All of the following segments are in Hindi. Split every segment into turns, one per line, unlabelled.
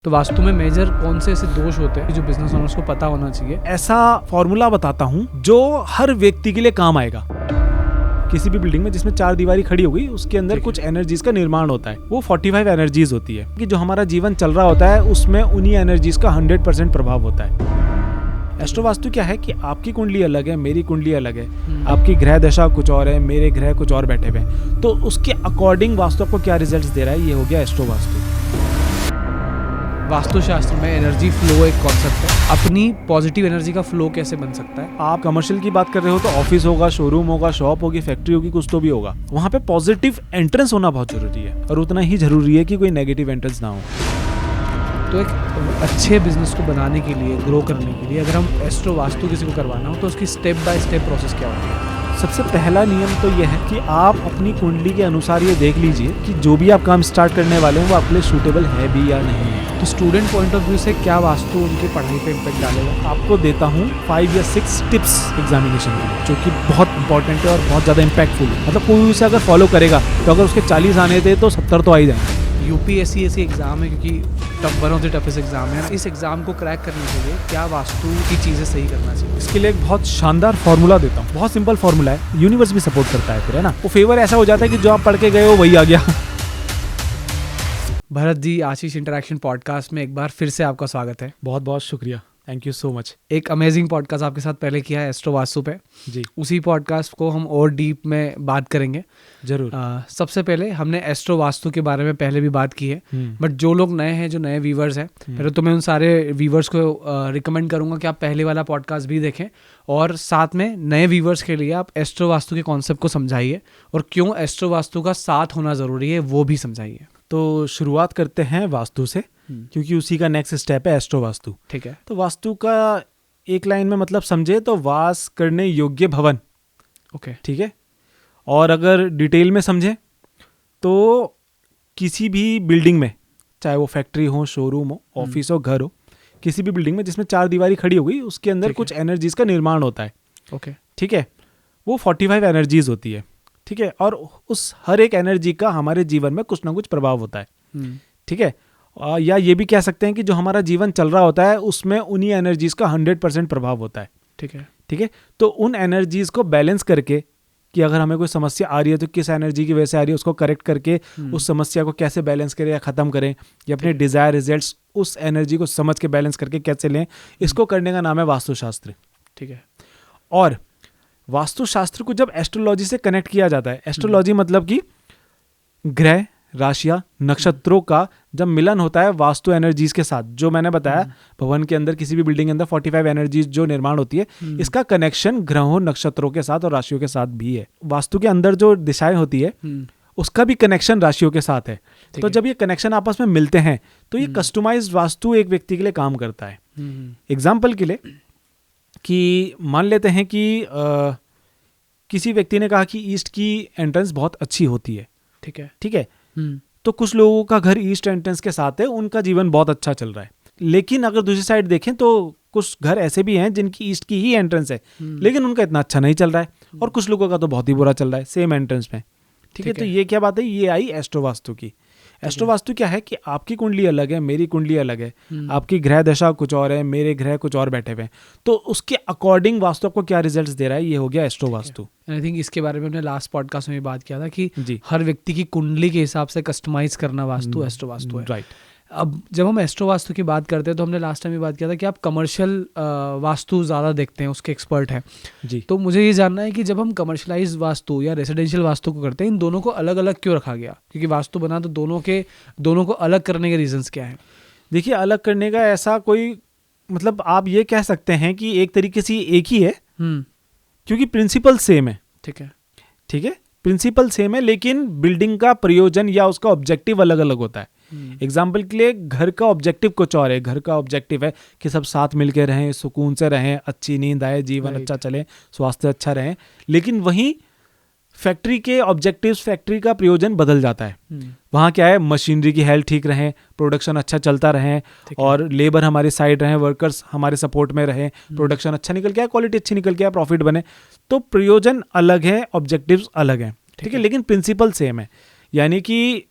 तो वास्तु में मेजर कौन से ऐसे दोष होते हैं जो बिजनेस ओनर्स को पता होना चाहिए?
ऐसा फॉर्मूला बताता हूँ जो हर व्यक्ति के लिए काम आएगा। किसी भी बिल्डिंग में जिसमें 4 दीवारी खड़ी हो गई, उसके अंदर कुछ एनर्जीज का निर्माण होता है। वो 45 एनर्जीज होती है कि जो हमारा जीवन चल रहा होता है उसमें उन्हीं एनर्जीज का 100% प्रभाव होता है। एस्ट्रो वास्तु क्या है कि आपकी कुंडली अलग है, मेरी कुंडली अलग है, आपकी ग्रह दशा कुछ और है, मेरे ग्रह कुछ और बैठे हुए हैं, तो उसके अकॉर्डिंग वास्तु आपको क्या रिजल्ट्स दे रहा है, ये हो गया एस्ट्रो वास्तु।
वास्तुशास्त्र में एनर्जी फ्लो एक कॉन्सेप्ट है। अपनी पॉजिटिव एनर्जी का फ्लो कैसे बन सकता है?
आप कमर्शियल की बात कर रहे हो तो ऑफिस होगा, शोरूम होगा, शॉप होगी, फैक्ट्री होगी, कुछ तो भी होगा। वहाँ पे पॉजिटिव एंट्रेंस होना बहुत जरूरी है और उतना ही जरूरी है कि कोई नेगेटिव एंट्रेंस ना हो।
तो एक अच्छे बिजनेस को बनाने के लिए, ग्रो करने के लिए, अगर हम एस्ट्रो वास्तु किसी को करवाना हो तो उसकी स्टेप बाय स्टेप प्रोसेस क्या होती है?
सबसे पहला नियम तो यह है कि आप अपनी कुंडली के अनुसार ये देख लीजिए कि जो भी आप काम स्टार्ट करने वाले हैं वो आपके लिए सूटेबल है भी या नहीं है।
तो स्टूडेंट पॉइंट ऑफ व्यू से क्या वास्तु उनकी पढ़ाई पे इम्पैक्ट डालेगा?
आपको देता हूँ 5 या 6 टिप्स एग्जामिनेशन में, जो कि बहुत इंपॉर्टेंट है और बहुत ज़्यादा इम्पैक्टफुल है। मतलब कोई उसे अगर फॉलो करेगा तो अगर उसके 40 आने थे तो 70 तो आ ही जाएंगे।
यूपीएससी ऐसी एग्जाम है क्योंकि one of the toughest exam है। इस एग्जाम को क्रैक करने के लिए क्या वास्तु की चीज़ें सही करना चाहिए?
इसके लिए एक बहुत शानदार फॉर्मूला देता हूँ। बहुत सिंपल फॉर्मूला है, यूनिवर्स भी सपोर्ट करता है फिर, है ना। वो फेवर ऐसा हो जाता है कि जो आप पढ़ के गए हो वही आ गया।
भरत जी, आशीष इंटरैक्शन पॉडकास्ट में एक बार फिर से आपका स्वागत है।
बहुत बहुत शुक्रिया, थैंक यू सो मच।
एक अमेजिंग पॉडकास्ट आपके साथ पहले किया है एस्ट्रो वास्तु पे
जी।
उसी पॉडकास्ट को हम और डीप में बात करेंगे
जरूर।
सबसे पहले हमने एस्ट्रो वास्तु के बारे में पहले भी बात की है, बट जो लोग नए हैं, जो नए व्यूवर्स हैं, पहले तो मैं उन सारे व्यूवर्स को रिकमेंड करूंगा कि आप पहले वाला पॉडकास्ट भी देखें और साथ में नए व्यूवर्स के लिए आप एस्ट्रो वास्तु के कॉन्सेप्ट को समझाइए और क्यों एस्ट्रो वास्तु का साथ होना ज़रूरी है वो भी समझाइए।
तो शुरुआत करते हैं वास्तु से, क्योंकि उसी का नेक्स्ट स्टेप है एस्ट्रो वास्तु।
ठीक है।
तो वास्तु का एक लाइन में मतलब समझे तो वास करने योग्य भवन।
ओके।
ठीक है। और अगर डिटेल में समझे तो किसी भी बिल्डिंग में, चाहे वो फैक्ट्री हो, शोरूम हो, ऑफिस हो, घर हो, किसी भी बिल्डिंग में जिसमें 4 दीवारी खड़ी हो गई, उसके अंदर कुछ एनर्जीज का निर्माण होता है।
ओके। ठीक
है। वो 45 एनर्जीज होती है। ठीक है। और उस हर एक एनर्जी का हमारे जीवन में कुछ ना कुछ प्रभाव होता है। ठीक है। या ये भी कह सकते हैं कि जो हमारा जीवन चल रहा होता है उसमें उन्हीं एनर्जीज का 100% प्रभाव होता है।
ठीक है।
ठीक है। तो उन एनर्जीज को बैलेंस करके कि अगर हमें कोई समस्या आ रही है तो किस एनर्जी की वजह से आ रही है, उसको करेक्ट करके उस समस्या को कैसे बैलेंस करें या ख़त्म करें, या अपने डिज़ायर रिजल्ट्स उस एनर्जी को समझ के बैलेंस करके कैसे लें, इसको करने का नाम है वास्तुशास्त्र।
ठीक है।
और वास्तुशास्त्र को जब एस्ट्रोलॉजी से कनेक्ट किया जाता है, एस्ट्रोलॉजी मतलब कि ग्रह, राशियां, नक्षत्रों का जब मिलन होता है वास्तु एनर्जीज के साथ, जो मैंने बताया भवन के अंदर, किसी भी बिल्डिंग के अंदर 45 एनर्जीज जो निर्माण होती है, इसका कनेक्शन ग्रहों, नक्षत्रों के साथ और राशियों के साथ भी है। वास्तु के अंदर जो दिशाएं होती है उसका भी कनेक्शन राशियों के साथ है। तो जब ये कनेक्शन आपस में मिलते हैं तो ये कस्टमाइज्ड वास्तु एक व्यक्ति के लिए काम करता है। एग्जाम्पल के लिए कि मान लेते हैं कि किसी व्यक्ति ने कहा कि ईस्ट की एंट्रेंस बहुत अच्छी होती है।
ठीक है।
ठीक है। तो कुछ लोगों का घर ईस्ट एंट्रेंस के साथ है, उनका जीवन बहुत अच्छा चल रहा है। लेकिन अगर दूसरी साइड देखें तो कुछ घर ऐसे भी हैं जिनकी ईस्ट की ही एंट्रेंस है, लेकिन उनका इतना अच्छा नहीं चल रहा है, और कुछ लोगों का तो बहुत ही बुरा चल रहा है सेम एंट्रेंस में। ठीक है। तो ये क्या बात है, ये आई एस्ट्रो वास्तु की। एस्ट्रो वास्तु क्या है कि आपकी कुंडली अलग है, मेरी कुंडली अलग है, आपकी ग्रह दशा कुछ और है, मेरे ग्रह कुछ और बैठे हुए हैं, तो उसके अकॉर्डिंग वास्तु आपको क्या रिजल्ट्स दे रहा है, ये हो गया एस्ट्रो वास्तु।
आई थिंक इसके बारे में हमने लास्ट पॉडकास्ट में भी बात किया था कि हर व्यक्ति की कुंडली के हिसाब से कस्टमाइज करना वास्तु एस्ट्रो वास्तु है।
राइट।
अब जब हम एस्ट्रो वास्तु की बात करते हैं तो हमने लास्ट टाइम भी बात किया था कि आप कमर्शियल वास्तु ज़्यादा देखते हैं, उसके एक्सपर्ट हैं
जी।
तो मुझे ये जानना है कि जब हम कमर्शलाइज वास्तु या रेसिडेंशियल वास्तु को करते हैं, इन दोनों को अलग अलग क्यों रखा गया? क्योंकि वास्तु बना तो दोनों को अलग करने के रीजंस क्या हैं?
देखिए, अलग करने का ऐसा कोई मतलब आप ये कह सकते हैं कि एक तरीके से एक ही है, क्योंकि प्रिंसिपल सेम है।
ठीक है।
ठीक है। प्रिंसिपल सेम है, लेकिन बिल्डिंग का प्रयोजन या उसका ऑब्जेक्टिव अलग अलग होता है। एग्जाम्पल के लिए घर का ऑब्जेक्टिव कुछ और है। घर का ऑब्जेक्टिव है कि सब साथ मिलके रहें, सुकून से रहें, अच्छी नींद आए, जीवन अच्छा चले, स्वास्थ्य अच्छा रहे। लेकिन वहीं फैक्ट्री के ऑब्जेक्टिव्स, फैक्ट्री का प्रयोजन बदल जाता है। वहाँ क्या है, मशीनरी की हेल्थ ठीक रहे, प्रोडक्शन अच्छा चलता रहे, और लेबर हमारे साइड रहे, वर्कर्स हमारे सपोर्ट में रहे, प्रोडक्शन अच्छा निकल के आए, क्वालिटी अच्छी निकल के आए, प्रॉफिट बने। तो प्रयोजन अलग है, ऑब्जेक्टिव्स अलग हैं। ठीक है। लेकिन प्रिंसिपल सेम है। यानी कि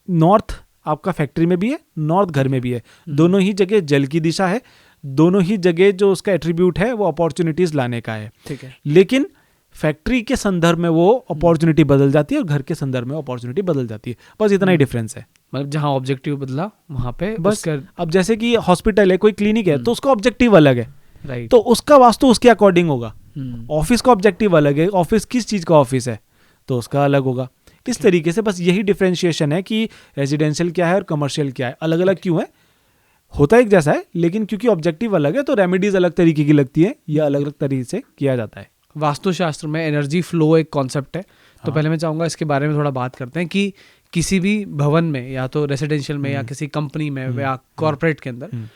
नॉर्थ आपका फैक्ट्री में भी है, नॉर्थ घर में भी है। दोनों ही जगह जल की दिशा है, दोनों ही जगह जो उसका एट्रीब्यूट है वो अपॉर्चुनिटीज लाने का है।
ठीक है।
लेकिन फैक्ट्री के संदर्भ में वो अपॉर्चुनिटी बदल जाती है और घर के संदर्भ में अपॉर्चुनिटी बदल जाती है, बस इतना ही डिफरेंस है।
मतलब जहाँ ऑब्जेक्टिव बदला वहाँ पे
बस अब जैसे कि हॉस्पिटल है, कोई क्लिनिक है, तो उसका ऑब्जेक्टिव अलग है,
राइट,
तो उसका वास्तु उसके अकॉर्डिंग होगा। ऑफिस का ऑब्जेक्टिव अलग है, ऑफिस किस चीज का ऑफिस है तो उसका अलग होगा। इस तरीके से बस यही डिफरेंशिएशन है कि रेजिडेंशियल क्या है और कमर्शियल क्या है, अलग अलग क्यों है। होता एक जैसा है लेकिन क्योंकि ऑब्जेक्टिव अलग है तो रेमेडीज अलग तरीके की लगती है, या अलग अलग तरीके से किया जाता है।
वास्तुशास्त्र में एनर्जी फ्लो एक कॉन्सेप्ट है, तो पहले मैं चाहूँगा इसके बारे में थोड़ा बात करते हैं कि किसी भी भवन में या तो रेसिडेंशियल में या किसी कंपनी में या कॉर्पोरेट के अंदर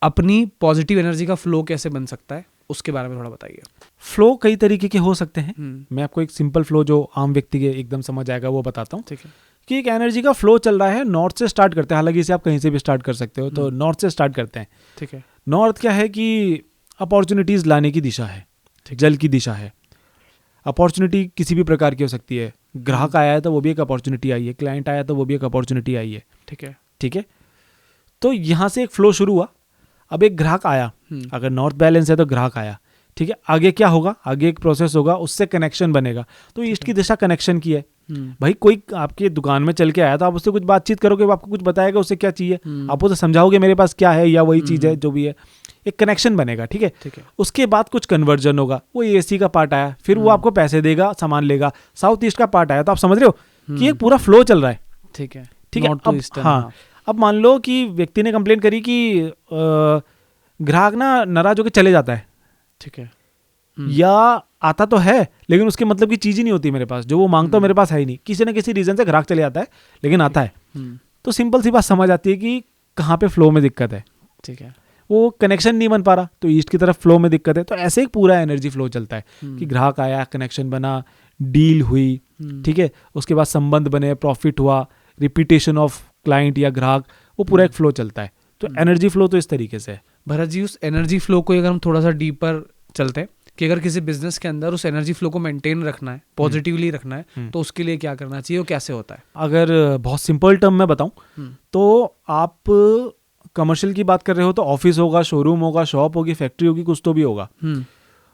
अपनी पॉजिटिव एनर्जी का फ्लो कैसे बन सकता है, उसके बारे में थोड़ा बताइए।
फ्लो कई तरीके के हो सकते हैं। मैं आपको एक सिंपल फ्लो जो आम व्यक्ति के एकदम समझ आएगा वो बताता हूँ।
ठीक है।
कि एक एनर्जी का फ्लो चल रहा है, नॉर्थ से स्टार्ट करते हैं, हालांकि इसे आप कहीं से भी स्टार्ट कर सकते हो, तो नॉर्थ से स्टार्ट करते हैं।
ठीक है।
नॉर्थ क्या है कि अपॉर्चुनिटीज लाने की दिशा है, जल की दिशा है। अपॉर्चुनिटी किसी भी प्रकार की हो सकती है, ग्राहक आया है तो वो भी एक अपॉर्चुनिटी आई है, क्लाइंट आया तो वो भी एक अपॉर्चुनिटी आई है।
ठीक है।
ठीक है, तो यहाँ से एक फ्लो शुरू हुआ। अब एक ग्राहक आया, अगर नॉर्थ बैलेंस है तो ग्राहक आया, ठीक है, आगे क्या होगा, आगे एक प्रोसेस होगा, उससे कनेक्शन बनेगा। तो ईस्ट की दिशा कनेक्शन की है। भाई कोई आपके दुकान में चल के आया तो आप उससे कुछ बातचीत करोगे, वो आपको कुछ बताएगा उससे क्या चाहिए, आप उसे समझाओगे मेरे पास क्या है या वही चीज़ है जो भी है, एक कनेक्शन बनेगा। ठीक है, उसके बाद कुछ कन्वर्जन होगा, वो एसी का पार्ट आया, फिर वो आपको पैसे देगा, सामान लेगा। साउथ ईस्ट का पार्ट आया, तो आप समझ रहे हो कि एक पूरा फ्लो चल रहा है।
ठीक है।
ठीक है, अब हाँ, अब मान लो कि व्यक्ति ने कंप्लेन करी कि ग्राहक ना नाराज होकर चले जाता है।
ठीक है।
या आता तो है लेकिन उसके मतलब की चीज ही नहीं होती मेरे पास, जो वो मांगता है मेरे पास है ही नहीं, किसी न किसी रीजन से ग्राहक चले जाता है लेकिन आता है। तो सिंपल सी बात समझ आती है कि कहाँ पे फ्लो में दिक्कत है।
ठीक है,
वो कनेक्शन नहीं बन पा रहा, तो ईस्ट की तरफ फ्लो में दिक्कत है। तो ऐसे एक पूरा एनर्जी फ्लो चलता है कि ग्राहक आया, कनेक्शन बना, डील हुई, ठीक है, उसके बाद संबंध बने, प्रॉफिट हुआ, रिपीटेशन ऑफ क्लाइंट या ग्राहक, वो पूरा एक फ्लो चलता है। तो एनर्जी फ्लो तो इस तरीके से है।
भरत जी, उस एनर्जी फ्लो को अगर हम थोड़ा सा डीपर चलते हैं कि अगर किसी बिजनेस के अंदर उस एनर्जी फ्लो को मेंटेन रखना है, पॉजिटिवली रखना है, तो उसके लिए क्या करना चाहिए और कैसे होता है?
अगर बहुत सिंपल टर्म में बताऊं तो आप कमर्शियल की बात कर रहे हो तो ऑफिस होगा, शोरूम होगा, शॉप होगी, फैक्ट्री होगी, कुछ तो भी होगा,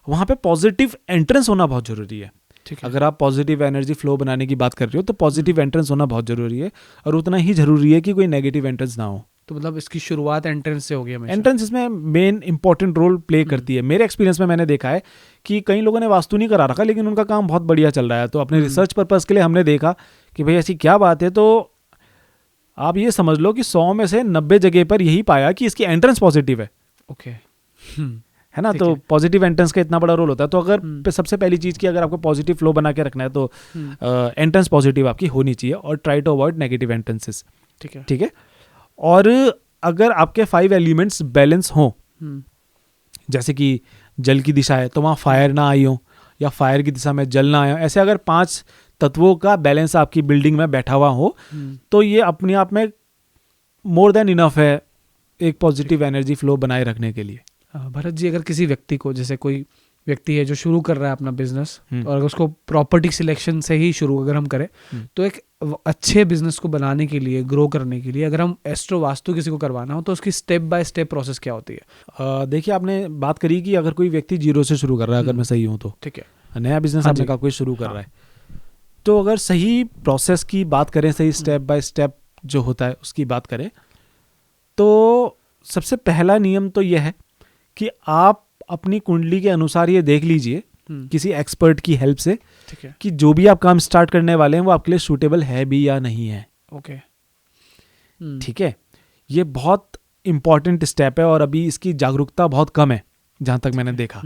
वहां पे पॉजिटिव एंट्रेंस होना बहुत जरूरी है। अगर आप पॉजिटिव एनर्जी फ्लो बनाने की बात कर रहे हो तो पॉजिटिव एंट्रेंस होना बहुत जरूरी है, और उतना ही जरूरी है कि कोई नेगेटिव एंट्रेंस ना हो।
तो मतलब इसकी शुरुआत एंट्रेंस से होगी हमेशा?
एंट्रेंस इसमें मेन इंपॉर्टेंट रोल प्ले करती है। मेरे एक्सपीरियंस में मैंने देखा है कि कई लोगों ने वास्तु नहीं करा रखा लेकिन उनका काम बहुत बढ़िया चल रहा है, तो अपने रिसर्च पर्पस के लिए हमने देखा कि भाई ऐसी क्या बात है। तो आप ये समझ लो कि 100 में से 90 जगह पर यही पाया कि इसकी एंट्रेंस पॉजिटिव है।
ओके,
है ना, तो पॉजिटिव एंट्रेंस का इतना बड़ा रोल होता है। तो अगर सबसे पहली चीज की अगर आपको पॉजिटिव फ्लो बना के रखना है तो एंट्रेंस पॉजिटिव आपकी होनी चाहिए, और try to avoid negative entrances. ठीक है, और अगर आपके 5 एलिमेंट्स बैलेंस हों, जैसे कि जल की दिशा है तो वहाँ फायर ना आई हो, या फायर की दिशा में जल ना आया हो, ऐसे अगर 5 तत्वों का बैलेंस आपकी बिल्डिंग में बैठा हुआ हो तो ये अपने आप में मोर देन इनफ है एक पॉजिटिव एनर्जी फ्लो बनाए रखने के लिए।
भरत जी, अगर किसी व्यक्ति को, जैसे कोई व्यक्ति है जो शुरू कर रहा है अपना बिजनेस, और अगर उसको प्रॉपर्टी सिलेक्शन से ही शुरू अगर हम करें, तो एक अच्छे बिजनेस को बनाने के लिए, ग्रो करने के लिए, अगर हम एस्ट्रो वास्तु किसी को करवाना हो तो उसकी स्टेप बाय स्टेप प्रोसेस क्या होती है?
देखिए, आपने बात करी कि अगर कोई व्यक्ति 0 से शुरू कर रहा है, अगर मैं सही हूँ तो,
ठीक है,
नया बिजनेस आपने कहा कोई शुरू कर रहा है, तो अगर सही प्रोसेस की बात करें, सही स्टेप बाय स्टेप जो होता है उसकी बात करें, तो सबसे पहला नियम तो यह है कि आप अपनी कुंडली के अनुसार ये देख लीजिए किसी एक्सपर्ट की हेल्प से,
ठीक है,
कि जो भी आप काम स्टार्ट करने वाले हैं वो आपके लिए सूटेबल है भी या नहीं है।
ओके,
ठीक है, ये बहुत इंपॉर्टेंट स्टेप है और अभी इसकी जागरूकता बहुत कम है जहां तक मैंने देखा।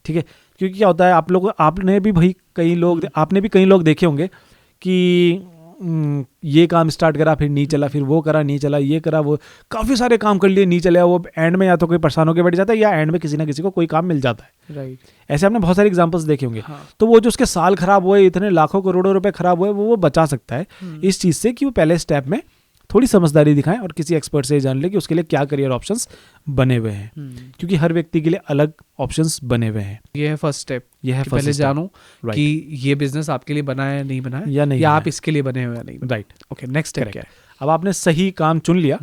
ठीक है, क्योंकि क्या होता है, आपने भी कई लोग देखे होंगे कि ये काम स्टार्ट करा, फिर नहीं चला, फिर वो करा नहीं चला, ये करा, वो काफी सारे काम कर लिए नहीं चले, वो एंड में या तो कोई परेशान होकर बैठ जाता है या एंड में किसी ना किसी को कोई काम मिल जाता है।
राइट,
ऐसे आपने बहुत सारे एग्जांपल्स देखे होंगे। तो वो जो उसके साल खराब हुए, इतने लाखों करोड़ों रुपए खराब हुए, वो बचा सकता है इस चीज से कि वो पहले स्टेप में थोड़ी समझदारी दिखाएं और किसी एक्सपर्ट से जान ले कि उसके लिए क्या करियर ऑप्शंस बने हुए हैं, क्योंकि हर व्यक्ति के लिए अलग ऑप्शंस बने हुए हैं।
ये है फर्स्ट स्टेप,
ये है
पहले जानो कि ये बिजनेस आपके लिए बना है नहीं बना है, या नहीं, या आप इसके लिए बने हुए हैं नहीं।
राइट,
ओके, नेक्स्ट स्टेप क्या है?
अब आपने सही काम चुन लिया,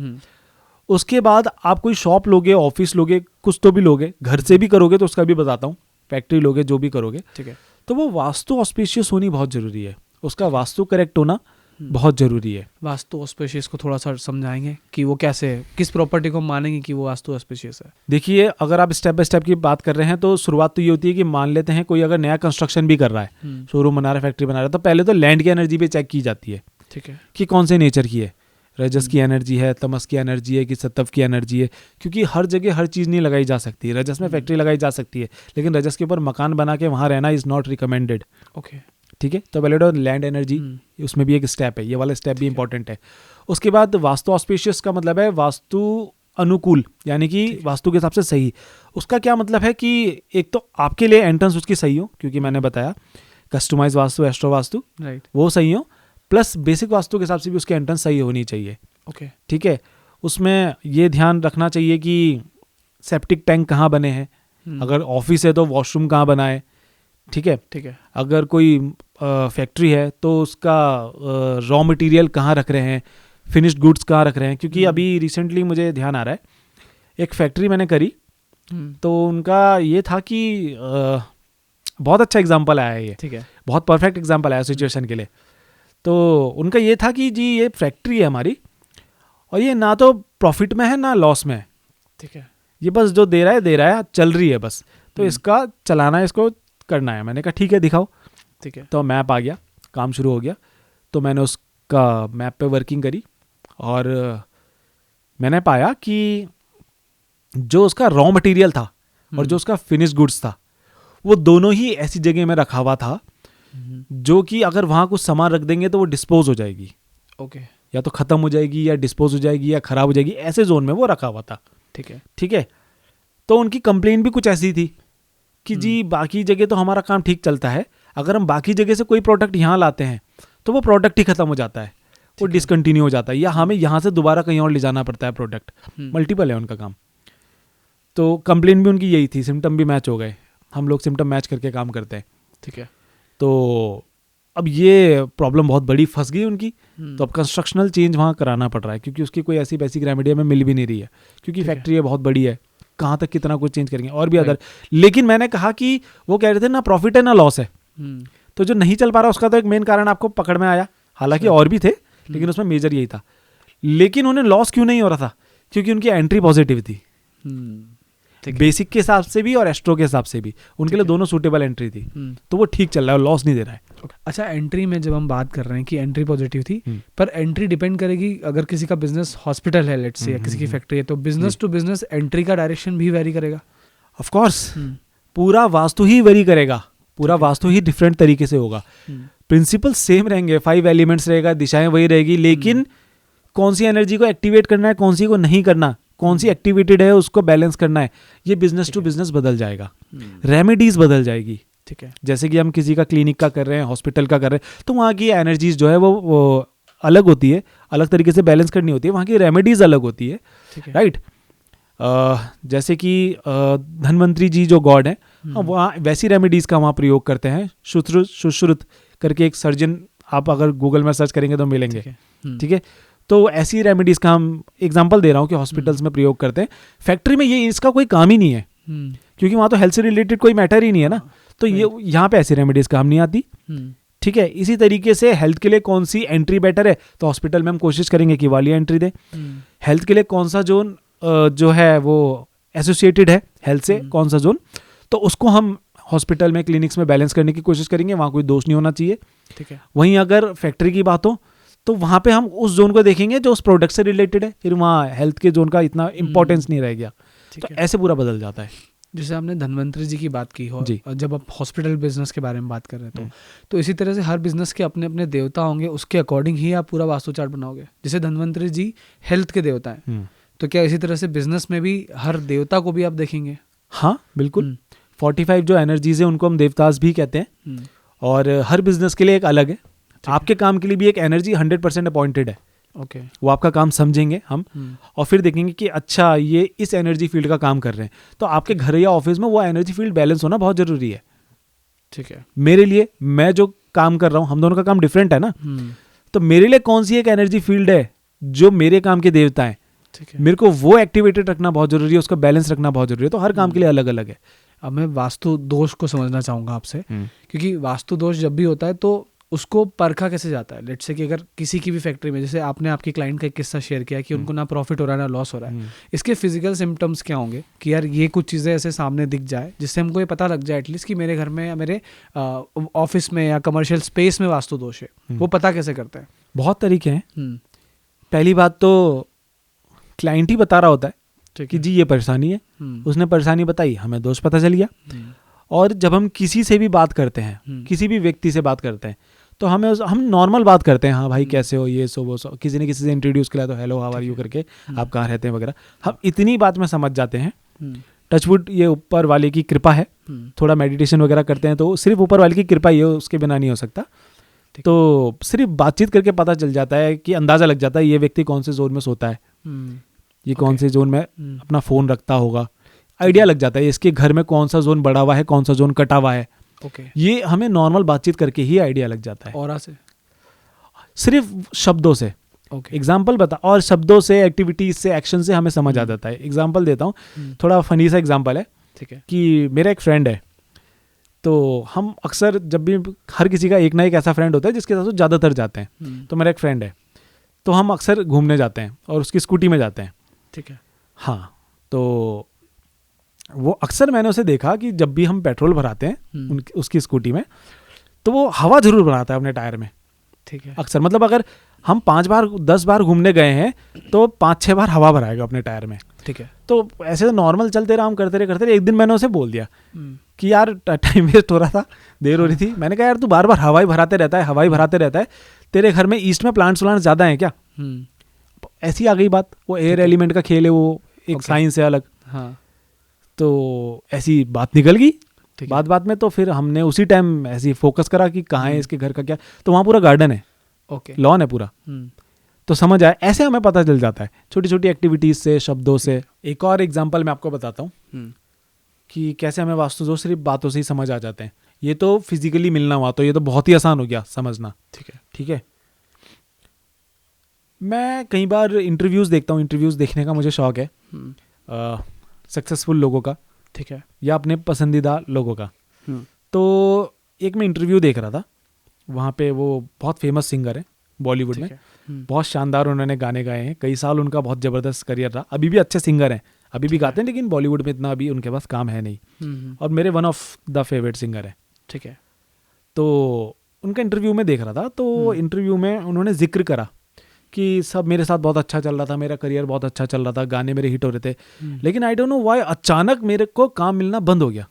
उसके बाद आप कोई शॉप लोगे, ऑफिस लोगे, कुछ तो भी लोगे, घर से भी करोगे तो उसका भी बताता हूँ, फैक्ट्री लोगे, जो भी करोगे,
ठीक है,
तो वो वास्तु ऑस्पिशियस होनी बहुत जरूरी है, उसका वास्तु करेक्ट होना बहुत जरूरी है।
वास्तु ऑस्पिशियस को थोड़ा सा समझाएंगे कि वो कैसे, किस प्रॉपर्टी को मानेंगे कि वो वास्तु ऑस्पिशियस है?
देखिए, अगर आप स्टेप बाय स्टेप की बात कर रहे हैं तो शुरुआत तो ये होती है कि मान लेते हैं कोई अगर नया कंस्ट्रक्शन भी कर रहा है, शोरूम बना रहा है, फैक्ट्री बना रहा है, तो पहले तो लैंड की एनर्जी पे चेक की जाती है,
ठीक है,
कि कौन से नेचर की है, रजस की एनर्जी है, तमस की एनर्जी है, कि सत्व की एनर्जी है, क्योंकि हर जगह हर चीज़ नहीं लगाई जा सकती। रजस में फैक्ट्री लगाई जा सकती है, लेकिन रजस के ऊपर मकान बना के वहाँ रहना इज़ नॉट रिकमेंडेड।
ओके,
ठीक है, तो पहले तो लैंड एनर्जी, उसमें भी एक स्टेप है, ये वाला स्टेप भी इंपॉर्टेंट है। उसके बाद वास्तु ऑस्पिशियस का मतलब है वास्तु अनुकूल, यानी कि वास्तु के हिसाब से सही। उसका क्या मतलब है कि एक तो आपके लिए एंट्रेंस उसकी सही हो, क्योंकि मैंने बताया customise vastu, astro vastu,
right,
वो सही हो, प्लस बेसिक वास्तु के हिसाब से भी उसकी एंट्रेंस सही होनी चाहिए।
ओके,
ठीक है, उसमें ये ध्यान रखना चाहिए कि सेप्टिक टैंक कहाँ बने हैं, अगर ऑफिस है तो वॉशरूम कहाँ बना है, ठीक है,
ठीक है,
अगर कोई फैक्ट्री है तो उसका रॉ मटेरियल कहाँ रख रहे हैं, फिनिश्ड गुड्स कहाँ रख रहे हैं, क्योंकि अभी रिसेंटली मुझे ध्यान आ रहा है, एक फैक्ट्री मैंने करी, तो उनका ये था कि बहुत अच्छा एग्जांपल आया ये,
ठीक है,
बहुत परफेक्ट एग्जांपल आया सिचुएशन के लिए। तो उनका ये था कि जी ये फैक्ट्री है हमारी, और ये ना तो प्रॉफिट में है ना लॉस में है,
ठीक है,
ये बस जो दे रहा है चल रही है बस, तो इसका चलाना है, इसको करना है। मैंने कहा ठीक है दिखाओ,
ठीक है,
तो मैप आ गया, काम शुरू हो गया, तो मैंने उसका मैप पे वर्किंग करी, और मैंने पाया कि जो उसका रॉ मटेरियल था और जो उसका फिनिश्ड गुड्स था, वो दोनों ही ऐसी जगह में रखा हुआ था जो कि अगर वहाँ कुछ सामान रख देंगे तो वो डिस्पोज हो जाएगी,
ओके,
या तो ख़त्म हो जाएगी, या डिस्पोज हो जाएगी, या ख़राब हो जाएगी, ऐसे जोन में वो रखा हुआ था।
ठीक है,
ठीक है, तो उनकी कंप्लेन भी कुछ ऐसी थी कि जी बाकी जगह तो हमारा काम ठीक चलता है, अगर हम बाकी जगह से कोई प्रोडक्ट यहाँ लाते हैं तो वो प्रोडक्ट ही ख़त्म हो जाता है, वो डिसकंटिन्यू हो जाता है, या हमें यहाँ से दोबारा कहीं और ले जाना पड़ता है प्रोडक्ट, मल्टीपल है उनका काम। तो कंप्लेन भी उनकी यही थी, सिम्टम भी मैच हो गए, हम लोग सिम्टम मैच करके काम करते हैं।
ठीक है,
तो अब ये प्रॉब्लम बहुत बड़ी फंस गई उनकी, तो अब कंस्ट्रक्शनल चेंज वहाँ कराना पड़ रहा है, क्योंकि उसकी कोई ऐसी बेसिक रेमेडी हमें मिल भी नहीं रही है, क्योंकि फैक्ट्री है बहुत बड़ी है, कहाँ तक कितना कुछ चेंज करेंगे, और भी अदर। लेकिन मैंने कहा कि वो कह रहे थे ना प्रॉफिट है ना लॉस है, तो जो नहीं चल पा रहा उसका तो एक मेन कारण आपको पकड़ में आया, हालांकि और भी थे लेकिन उसमें मेजर यही था। लेकिन उन्हें लॉस क्यों नहीं हो रहा था, क्योंकि उनकी एंट्री पॉजिटिव थी, बेसिक के हिसाब से भी और एस्ट्रो के हिसाब से भी, उनके लिए दोनों सूटेबल एंट्री थी, तो वो ठीक चल रहा है और लॉस नहीं दे रहा है।
अच्छा, एंट्री में जब हम बात कर रहे हैं कि एंट्री पॉजिटिव थी, पर एंट्री डिपेंड करेगी, अगर किसी का बिजनेस हॉस्पिटल है लेट्स से, या किसी की फैक्ट्री है, तो बिजनेस टू बिजनेस एंट्री का डायरेक्शन भी वेरी करेगा।
ऑफ कोर्स पूरा वास्तु ही वेरी करेगा, पूरा वास्तु ही डिफरेंट तरीके से होगा, प्रिंसिपल सेम रहेंगे, 5 एलिमेंट्स रहेगा, दिशाएं वही रहेगी, लेकिन कौन सी एनर्जी को एक्टिवेट करना है, कौन सी को नहीं करना, कौन सी एक्टिवेटेड है उसको बैलेंस करना है, ये बिजनेस टू बिजनेस बदल जाएगा, रेमेडीज बदल जाएगी।
ठीक है,
जैसे कि हम किसी का क्लिनिक का कर रहे हैं, हॉस्पिटल का कर रहे हैं, तो वहाँ की एनर्जीज जो है वो अलग होती है, अलग तरीके से बैलेंस करनी होती है, वहाँ की रेमेडीज अलग होती है, राइट। जैसे कि धनवंतरी जी जो गॉड है, वहाँ वैसी रेमेडीज का वहाँ प्रयोग करते हैं। सुश्रुत करके एक सर्जन, आप अगर गूगल में सर्च करेंगे तो मिलेंगे, ठीक है। तो ऐसी रेमेडीज का हम एग्जांपल दे रहा हूँ कि हॉस्पिटल्स में प्रयोग करते हैं। फैक्ट्री में ये इसका कोई काम ही नहीं है, क्योंकि वहाँ तो हेल्थ से रिलेटेड कोई मैटर ही नहीं है ना, तो ये यहाँ पे ऐसी रेमेडीज काम नहीं आती। ठीक है, इसी तरीके से हेल्थ के लिए कौन सी एंट्री बेटर है, तो हॉस्पिटल में हम कोशिश करेंगे कि वाली एंट्री दें। हेल्थ के लिए कौन सा जोन जो है वो एसोसिएटेड है हेल्थ से, कौन सा जोन, तो उसको हम हॉस्पिटल में, क्लिनिक्स में बैलेंस करने की कोशिश करेंगे, वहाँ कोई दोष नहीं होना चाहिए। ठीक है, वहीं अगर फैक्ट्री की बात हो तो वहाँ पे हम उस जोन को देखेंगे जो उस प्रोडक्ट से रिलेटेड है, फिर वहाँ हेल्थ के जोन का इतना इंपॉर्टेंस नहीं रह गया, तो ऐसे पूरा बदल जाता है।
जैसे आपने धनवंतरी जी की बात की हो, जब आप हॉस्पिटल बिजनेस के बारे में बात कर रहे हैं तो इसी तरह से हर बिजनेस के अपने अपने देवता होंगे, उसके अकॉर्डिंग ही आप पूरा वास्तु चार्ट बनाओगे। जैसे धनवंतरी जी हेल्थ के देवता हैं, तो क्या इसी तरह से बिजनेस में भी हर देवता को भी आप देखेंगे?
हाँ बिल्कुल, 45 जो एनर्जीज है उनको हम देवतास भी कहते हैं, और हर बिजनेस के लिए एक अलग है। आपके काम के लिए भी एक एनर्जी 100% अपॉइंटेड है, ओके, वो आपका काम समझेंगे हम, और फिर देखेंगे कि अच्छा ये इस एनर्जी फील्ड का काम कर रहे हैं, तो आपके घर या ऑफिस में वो एनर्जी फील्ड बैलेंस होना बहुत जरूरी है। ठीक है, मेरे लिए, मैं जो काम कर रहा हूँ, हम दोनों का काम डिफरेंट है ना, तो मेरे लिए कौन सी एक एनर्जी फील्ड है जो मेरे काम के देवता हैं,
ठीक है।
मेरे को वो एक्टिवेटेड रखना बहुत जरूरी है, उसका बैलेंस रखना बहुत जरूरी है, तो हर काम के लिए अलग अलग है।
अब मैं वास्तु दोष को समझना चाहूँगा आपसे, क्योंकि वास्तु दोष जब भी होता है तो उसको परखा कैसे जाता है? लेट्स से कि अगर किसी की भी फैक्ट्री में, जैसे आपने आपकी क्लाइंट का एक किस्सा शेयर किया कि उनको ना प्रॉफिट हो रहा है ना लॉस हो रहा है, इसके फिजिकल सिम्टम्स क्या होंगे कि यार ये कुछ चीज़ें ऐसे सामने दिख जाए जिससे हमको ये पता लग जाए एटलीस्ट कि मेरे घर में या मेरे ऑफिस में या कमर्शियल स्पेस में वास्तु दोष है? वो पता कैसे करते हैं?
बहुत तरीके हैं। पहली बात तो क्लाइंट ही बता रहा होता है कि जी ये परेशानी है, उसने परेशानी बताई, हमें दोष पता चल गया। और जब हम किसी से भी बात करते हैं, किसी भी व्यक्ति से बात करते हैं, तो हम नॉर्मल बात करते हैं, हाँ भाई कैसे हो, ये सो वो सो, किसी ने किसी से इंट्रोड्यूस किया तो हेलो हाउ आर यू करके, आप कहाँ रहते हैं वगैरह, हम इतनी बात में समझ जाते हैं। टचवुड ये ऊपर वाले की कृपा है, थोड़ा मेडिटेशन वगैरह करते हैं तो सिर्फ ऊपर वाले की कृपा ही है, उसके बिना नहीं हो सकता। तो सिर्फ बातचीत करके पता चल जाता है कि अंदाजा लग जाता है ये व्यक्ति कौन से जोन में सोता है, ये कौन से जोन में अपना फोन रखता होगा, आइडिया लग जाता है इसके घर में कौन सा जोन बढ़ा हुआ है, कौन सा जोन कटा हुआ है। ये हमें नॉर्मल बातचीत करके ही आइडिया लग जाता है, ऑरा से, सिर्फ शब्दों से। एग्जाम्पल बता, और शब्दों से, एक्टिविटीज से, एक्शन से हमें समझ आ जाता है। एग्जाम्पल देता हूँ, थोड़ा फनी सा एग्जाम्पल है, ठीक है, कि मेरा एक फ्रेंड है, तो हम अक्सर जब भी, हर किसी का एक ना एक ऐसा फ्रेंड होता है जिसके साथ वो ज़्यादातर जाते हैं, तो मेरा एक फ्रेंड है, तो हम अक्सर घूमने जाते हैं और उसकी स्कूटी में जाते हैं, ठीक है। हाँ, तो वो अक्सर मैंने उसे देखा कि जब भी हम पेट्रोल भराते हैं उसकी स्कूटी में, तो वो हवा जरूर भराता है अपने टायर में, ठीक है। अक्सर मतलब अगर हम 5 बार 10 बार घूमने गए हैं तो 5-6 बार हवा भराएगा अपने टायर में, ठीक है। तो ऐसे तो नॉर्मल चलते रहा, हम करते रहे। एक दिन मैंने उसे बोल दिया कि यार टाइम वेस्ट हो रहा था, देर हो रही थी। मैंने कहा यार तू बार बार हवा ही भराते रहता है, तेरे घर में ईस्ट में प्लांट्स ज़्यादा हैं क्या? ऐसी आ गई बात। वो एयर एलिमेंट का खेल है, वो एक साइंस है अलग। हाँ, तो ऐसी बात निकल गई बात में। तो फिर हमने उसी टाइम ऐसी फोकस करा कि कहाँ है इसके घर का क्या, तो वहाँ पूरा गार्डन है, लॉन है पूरा। तो समझ आया, ऐसे हमें पता चल जाता है छोटी छोटी एक्टिविटीज से, शब्दों से। एक और एग्जांपल मैं आपको बताता हूँ कि कैसे हमें वास्तु दोष सिर्फ बातों से ही समझ आ जाते हैं। ये तो फिजिकली मिलना हुआ, तो ये तो बहुत ही आसान हो गया समझना, ठीक है। मैं कई बार इंटरव्यूज देखता हूँ, इंटरव्यूज देखने का मुझे शौक है, सक्सेसफुल लोगों का, ठीक है, या अपने पसंदीदा लोगों का। तो एक मैं इंटरव्यू देख रहा था, वहाँ पे वो बहुत फेमस सिंगर है बॉलीवुड में, बहुत शानदार उन्होंने गाने गाए हैं, कई साल उनका बहुत ज़बरदस्त करियर रहा, अभी भी अच्छे सिंगर हैं, अभी भी गाते हैं, लेकिन बॉलीवुड में इतना अभी उनके पास काम है नहीं, और मेरे one of the favourite singer है, ठीक है। तो उनका इंटरव्यू में देख रहा था, तो इंटरव्यू में उन्होंने जिक्र करा कि सब मेरे साथ बहुत अच्छा चल रहा था, मेरा करियर बहुत अच्छा चल रहा था, गाने मेरे हिट हो रहे थे, लेकिन आई डोंट नो व्हाई अचानक मेरे को काम मिलना बंद हो गया,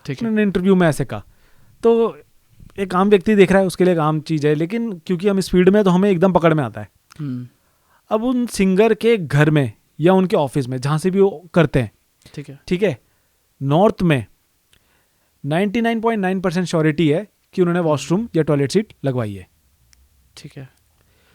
ठीक है। उन्होंने इंटरव्यू में ऐसे कहा। तो एक आम व्यक्ति देख रहा है, उसके लिए एक आम चीज़ है, लेकिन क्योंकि हम स्पीड में, तो हमें एकदम पकड़ में आता है। अब उन सिंगर के घर में या उनके ऑफिस में, जहाँ से भी वो करते हैं, ठीक है, नॉर्थ में 99.9% श्योरिटी है कि उन्होंने वॉशरूम या टॉयलेट सीट लगवाई है, ठीक है,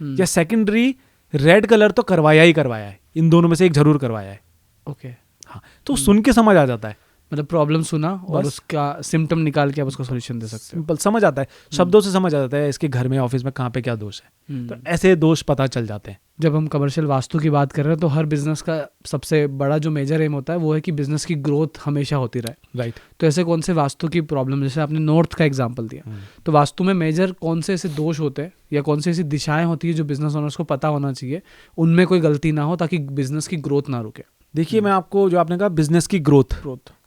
या सेकेंडरी रेड कलर तो करवाया ही करवाया है, इन दोनों में से एक जरूर करवाया है, ओके। हाँ, तो सुन के समझ आ जाता है, मतलब प्रॉब्लम सुना और उसका सिम्टम निकाल के आप उसको सॉल्यूशन दे सकते हो। सिंपल समझ आता है, शब्दों से समझ आ जाता है इसके घर में, ऑफिस में कहाँ पे क्या दोष है, तो ऐसे दोष पता चल जाते हैं। जब हम कमर्शियल वास्तु की बात कर रहे हैं, तो हर बिजनेस का सबसे बड़ा जो मेजर एम होता है वो है कि बिजनेस की ग्रोथ हमेशा होती रहे, राइट। तो ऐसे कौन से वास्तु की प्रॉब्लम, जैसे आपने नॉर्थ का एग्जाम्पल दिया, तो वास्तु में मेजर कौन से ऐसे दोष होते हैं या कौन सी ऐसी दिशाएं होती है जो बिजनेस ओनर्स को पता होना चाहिए, उनमें कोई गलती ना हो ताकि बिजनेस की ग्रोथ ना रुके? देखिए, मैं आपको जो आपने कहा बिजनेस की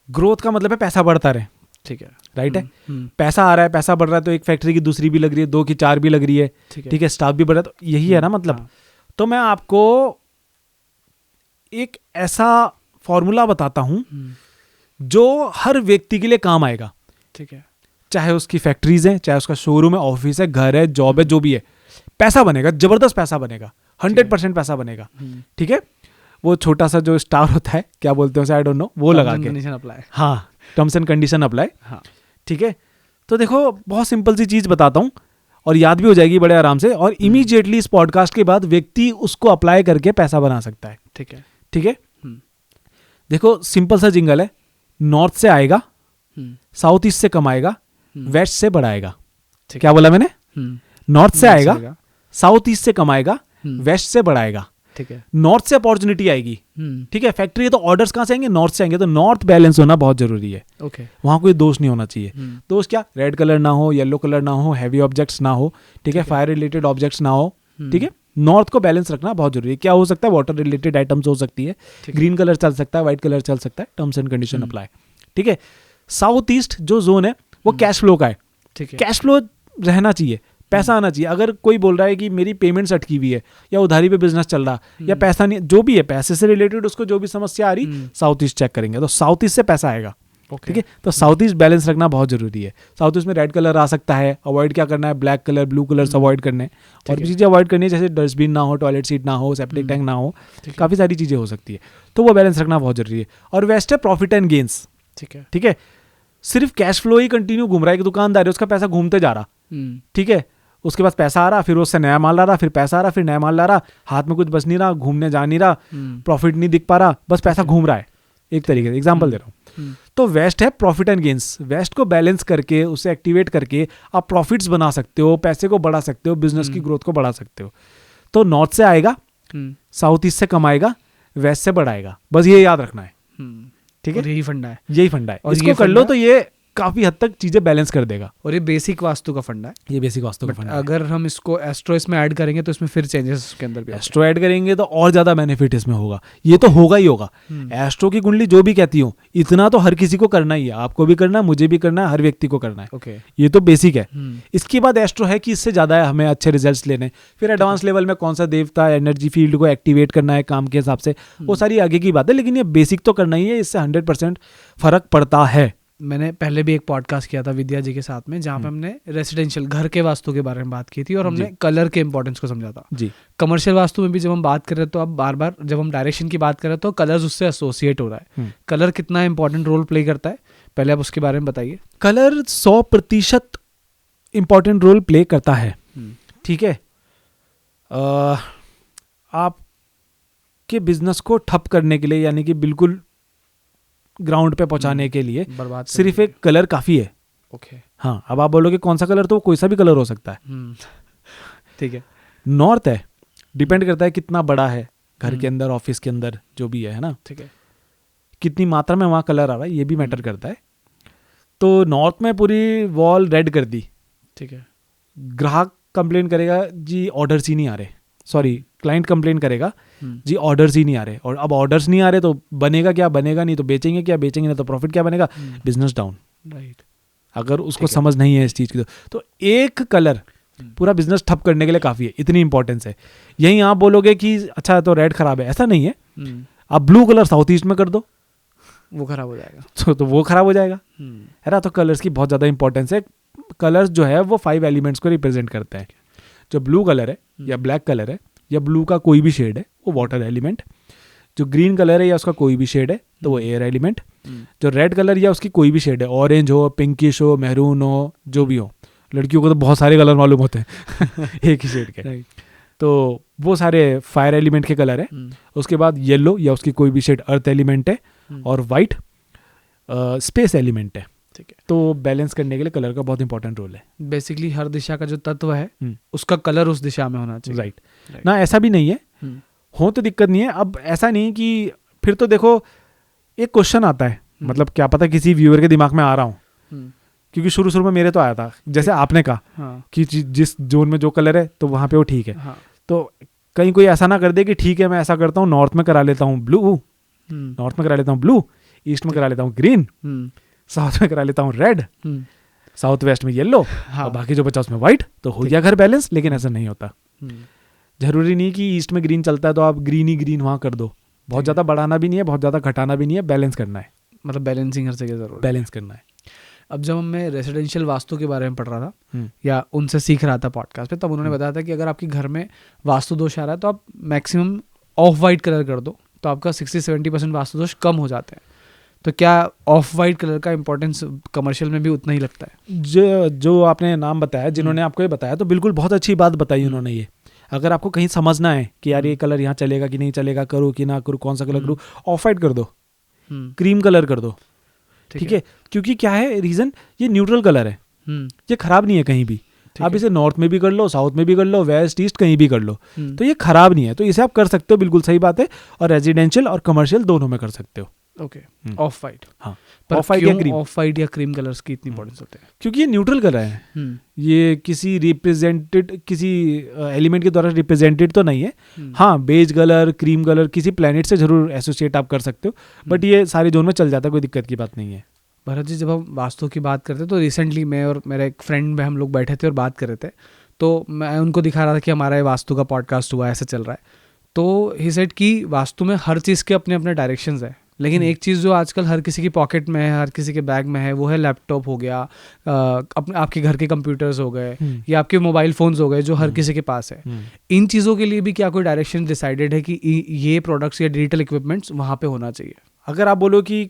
ग्रोथ का मतलब है पैसा बढ़ता रहे, ठीक है, राइट है। पैसा आ रहा है, पैसा बढ़ रहा है, तो एक फैक्ट्री की दूसरी भी लग रही है, 2 की 4 भी लग रही है, ठीक है, स्टाफ भी बढ़ रहा है, तो यही है ना मतलब। तो मैं आपको एक ऐसा फॉर्मूला बताता हूं जो हर व्यक्ति के लिए काम आएगा, ठीक है, चाहे उसकी फैक्ट्रीज है, चाहे उसका शोरूम है, ऑफिस है, घर है, जॉब है, जो भी है, पैसा बनेगा, जबरदस्त पैसा बनेगा, 100% पैसा बनेगा, ठीक है। वो छोटा सा जो स्टार होता है, क्या बोलते हैं उसे, आई डोंट नो, वो लगा के, हाँ, टर्म्स एंड कंडीशन अप्लाई, हाँ, ठीक है। तो देखो, बहुत सिंपल सी चीज बताता हूँ और याद भी हो जाएगी बड़े आराम से, और इमीडिएटली इस पॉडकास्ट के बाद व्यक्ति उसको अप्लाई करके पैसा बना सकता है, ठीक है, ठीक है। देखो, सिंपल सा जिंगल है, नॉर्थ से आएगा, साउथ ईस्ट से कमाएगा, वेस्ट से बढ़ाएगा। क्या बोला मैंने? नॉर्थ से आएगा, साउथ ईस्ट से कमाएगा, वेस्ट से बढ़ाएगा,
ठीक है,
नॉर्थ से अपॉर्चुनिटी आएगी, ठीक है। फैक्ट्री है तो ऑर्डर्स कहाँ से आएंगे, नॉर्थ से आएंगे, तो नॉर्थ बैलेंस होना बहुत जरूरी है।
ओके,
वहां कोई दोष नहीं होना चाहिए। दोष क्या, रेड कलर ना हो, येलो कलर ना हो, हैवी ऑब्जेक्ट्स ना हो, ठीक है, फायर रिलेटेड ऑब्जेक्ट्स ना हो, ठीक है। नॉर्थ को बैलेंस रखना बहुत जरूरी है। क्या हो सकता है, वाटर रिलेटेड आइटम्स हो सकती है, ग्रीन कलर चल सकता है, व्हाइट कलर चल सकता है, टर्म्स एंड कंडीशन अप्लाई, ठीक है। साउथ ईस्ट जो जोन है वो कैश फ्लो का है,
ठीक है,
कैश फ्लो रहना चाहिए, पैसा आना चाहिए। अगर कोई बोल रहा है कि मेरी पेमेंट्स अटकी हुई है या उधारी पे बिजनेस चल रहा या पैसा नहीं, जो भी है पैसे से रिलेटेड उसको जो भी समस्या आ रही, साउथ ईस्ट चेक करेंगे तो साउथ ईस्ट से पैसा आएगा, ठीक है। तो साउथ ईस्ट बैलेंस रखना बहुत जरूरी है। साउथ ईस्ट में रेड कलर आ सकता है, अवॉइड क्या करना है, black colour, blue colour avoid करने हैं, और भी चीजें अवॉइड करनी है, जैसे डस्टबिन ना हो, टॉयलेट सीट ना हो, सेप्टिक टैंक ना हो, काफी सारी चीजें हो सकती है, तो वो बैलेंस रखना बहुत जरूरी है। और वेस्ट है प्रॉफिट एंड गेन्स,
ठीक है,
ठीक है। सिर्फ कैश फ्लो ही कंटिन्यू घूम रहा है, एक दुकानदार है उसका पैसा घूमते जा रहा, ठीक है, उसके पास पैसा आ रहा, फिर उससे नया माल ला रहा, फिर पैसा आ रहा, फिर नया माल ला रहा, हाथ में कुछ बच नहीं रहा, घूमने जा नहीं रहा, प्रॉफिट नहीं दिख पा रहा, बस पैसा घूम रहा है, एक तरीके से एग्जांपल दे रहा हूँ। तो वेस्ट है प्रॉफिट एंड गेन्स, वेस्ट को बैलेंस करके उसे एक्टिवेट करके आप प्रॉफिट्स बना सकते हो, पैसे को बढ़ा सकते हो, बिजनेस की ग्रोथ को बढ़ा सकते हो। तो नॉर्थ से आएगा, साउथ ईस्ट से कमाएगा, वेस्ट से बढ़ाएगा, बस ये याद रखना है, ठीक है।
यही फंडा है,
यही फंडा है,
और
इसको
ये
कर लो तो ये काफी हद तक चीजें बैलेंस कर देगा।
और ये बेसिक वास्तु का फंडा है,
ये बेसिक वास्तु का फंडा है।
अगर हम इसको एस्ट्रो इसमें ऐड करेंगे तो इसमें फिर चेंजेस उसके अंदर भी
एस्ट्रो ऐड करेंगे तो और ज्यादा बेनिफिट इसमें होगा, ये तो होगा ही होगा। एस्ट्रो की कुंडली जो भी कहती हूँ, इतना तो हर किसी को करना ही है, आपको भी करना है, मुझे भी करना है, हर व्यक्ति को करना है,
ओके,
ये तो बेसिक है। इसके बाद एस्ट्रो है कि इससे ज्यादा है हमें अच्छे रिजल्ट्स लेने, फिर एडवांस लेवल में कौन सा देवता एनर्जी फील्ड को एक्टिवेट करना है काम के हिसाब से, वो सारी आगे की बात है, लेकिन ये बेसिक तो करना ही है, इससे 100% फर्क पड़ता है।
मैंने पहले भी एक पॉडकास्ट किया था विद्या जी के साथ में, जहाँ पे हमने रेसिडेंशियल घर के वास्तु के बारे में बात की थी और हमने कलर के इंपॉर्टेंस को समझा था
जी।
कमर्शियल वास्तु में भी जब हम बात कर रहे हैं तो अब बार बार जब हम डायरेक्शन की बात कर रहे हैं तो कलर्स उससे एसोसिएट हो रहा है। कलर कितना इंपॉर्टेंट रोल प्ले करता है, पहले आप उसके बारे में बताइए।
कलर 100% इंपॉर्टेंट रोल प्ले करता है, ठीक है। आपके बिजनेस को ठप करने के लिए, यानी कि बिल्कुल ग्राउंड पे पहुंचाने के लिए सिर्फ एक कलर काफी है,
ओके।
हाँ, अब आप बोलोगे कौन सा कलर, तो कोई सा भी कलर हो सकता है,
ठीक है।
नॉर्थ है, डिपेंड करता है कितना बड़ा है, घर के अंदर, ऑफिस के अंदर, जो भी है ना,
ठीक है,
कितनी मात्रा में वहाँ कलर आ रहा है, ये भी मैटर करता है। तो नॉर्थ में पूरी वॉल रेड कर दी,
ठीक है,
ग्राहक कंप्लेन करेगा जी ऑर्डर्स ही नहीं आ रहे, सॉरी क्लाइंट कंप्लेन करेगा जी ऑर्डर्स ही नहीं आ रहे, और अब ऑर्डर्स नहीं आ रहे तो बनेगा क्या, बनेगा नहीं तो बेचेंगे क्या, बेचेंगे नहीं तो प्रॉफिट क्या बनेगा, बिजनेस डाउन,
राइट।
अगर उसको समझ नहीं है इस चीज की तो एक कलर पूरा बिजनेस ठप करने के लिए काफी है, इतनी इंपॉर्टेंस है। यही आप बोलोगे कि अच्छा तो रेड खराब है, ऐसा नहीं है, आप ब्लू कलर साउथ ईस्ट में कर दो,
वो खराब हो जाएगा,
तो वो खराब हो जाएगा, है ना। तो कलर्स की बहुत ज्यादा इंपॉर्टेंस है। कलर्स जो है वो 5 एलिमेंट्स को रिप्रेजेंट करते हैं। जो ब्लू कलर है या ब्लैक कलर है या ब्लू का कोई भी शेड है वो वाटर एलिमेंट, जो ग्रीन कलर है या उसका कोई भी शेड है तो वो एयर एलिमेंट, जो रेड कलर या उसकी कोई भी शेड है, ऑरेंज हो, पिंकिश हो, मैरून हो, जो भी हो, लड़कियों को तो बहुत सारे कलर मालूम होते हैं एक ही शेड के, तो वो सारे फायर एलिमेंट के कलर है। उसके बाद येलो या उसकी कोई भी शेड अर्थ एलिमेंट है, और वाइट स्पेस एलिमेंट है, ठीक है। तो बैलेंस करने के लिए कलर का बहुत इंपॉर्टेंट रोल है।
बेसिकली हर दिशा का जो तत्व है उसका कलर उस दिशा में होना चाहिए,
राइट ना। ऐसा भी नहीं है, हो तो दिक्कत नहीं है। अब ऐसा नहीं कि फिर तो देखो एक क्वेश्चन आता है, मतलब क्या पता किसी व्यूअर के दिमाग में आ रहा हूँ, क्योंकि शुरू में मेरे तो आया था, जैसे आपने कहा कि जिस जोन में जो कलर है तो वहां पे वो ठीक है। तो कहीं कोई ऐसा ना कर दे कि ठीक है मैं ऐसा करता हूँ, नॉर्थ में करा लेता हूँ ब्लू, नॉर्थ में करा लेता हूँ ब्लू, ईस्ट में करा लेता हूँ ग्रीन, साउथ में करा लेता हूँ रेड, साउथ वेस्ट में येलो, और बाकी जो बचा उसमें व्हाइट, तो हो गया घर बैलेंस। लेकिन ऐसा नहीं होता, जरूरी नहीं कि ईस्ट में ग्रीन चलता है तो आप ग्रीन ही ग्रीन वहां कर दो, बहुत ज्यादा बढ़ाना भी नहीं है, बहुत ज्यादा घटाना भी नहीं है, बैलेंस करना है,
मतलब बैलेंसिंग हर जगह जरूर
बैलेंस करना है।
अब जब मैं रेसिडेंशियल वास्तु के बारे में पढ़ रहा था या उनसे सीख रहा था पॉडकास्ट पे, तब उन्होंने बताया था कि अगर आपके घर में वास्तु दोष आ रहा है तो आप मैक्सिमम ऑफ वाइट कलर कर दो, तो आपका 60-70% वास्तु दोष कम हो जाते हैं। तो क्या ऑफ वाइट कलर का इंपॉर्टेंस कमर्शियल में भी उतना ही लगता है?
जो आपने नाम बताया, जिन्होंने आपको ये बताया, तो बिल्कुल बहुत अच्छी बात बताई उन्होंने। ये अगर आपको कहीं समझना है कि यार ये कलर यहाँ चलेगा कि नहीं चलेगा, करूँ कि ना करूँ, कौन सा कलर करूँ, ऑफ वाइट कर दो, क्रीम कलर कर दो, ठीक है। क्योंकि क्या है रीजन, ये न्यूट्रल कलर है, ये खराब नहीं है कहीं भी। आप इसे नॉर्थ में भी कर लो, साउथ में भी कर लो, वेस्ट ईस्ट कहीं भी कर लो, तो ये खराब नहीं है। तो इसे आप कर सकते हो, बिल्कुल सही बात है। और रेजिडेंशियल और कमर्शियल दोनों में कर सकते हो।
Okay, of white.
हाँ,
ऑफ वाइट या क्रीम कलर्स की इतनी इंपॉर्टेंस होते हैं?
क्योंकि ये न्यूट्रल कलर है, ये किसी एलिमेंट के द्वारा रिप्रेजेंटेड तो नहीं है। हाँ, बेज कलर, क्रीम कलर किसी प्लेनेट से जरूर एसोसिएट आप कर सकते हो, बट ये सारे जोन में चल जाता है, कोई दिक्कत की बात नहीं है।
भरत जी, जब हम वास्तु की बात करते हैं तो रिसेंटली मैं और मेरा एक फ्रेंड में हम लोग बैठे थे और बात कर रहे थे, तो मैं उनको दिखा रहा था कि हमारा ये वास्तु का पॉडकास्ट हुआ, ऐसा चल रहा है। तो ही सेड कि वास्तु में हर चीज़ के अपने अपने डायरेक्शंस है, लेकिन एक चीज़ जो आजकल हर किसी की पॉकेट में है, हर किसी के बैग में है, वो है लैपटॉप हो गया, आपके घर के कंप्यूटर्स हो गए, या आपके मोबाइल फ़ोन्स हो गए, जो हर किसी के पास है। इन चीज़ों के लिए भी क्या कोई डायरेक्शन डिसाइडेड है कि ये प्रोडक्ट्स या डिजिटल इक्विपमेंट्स वहाँ पे होना चाहिए?
अगर आप बोलो कि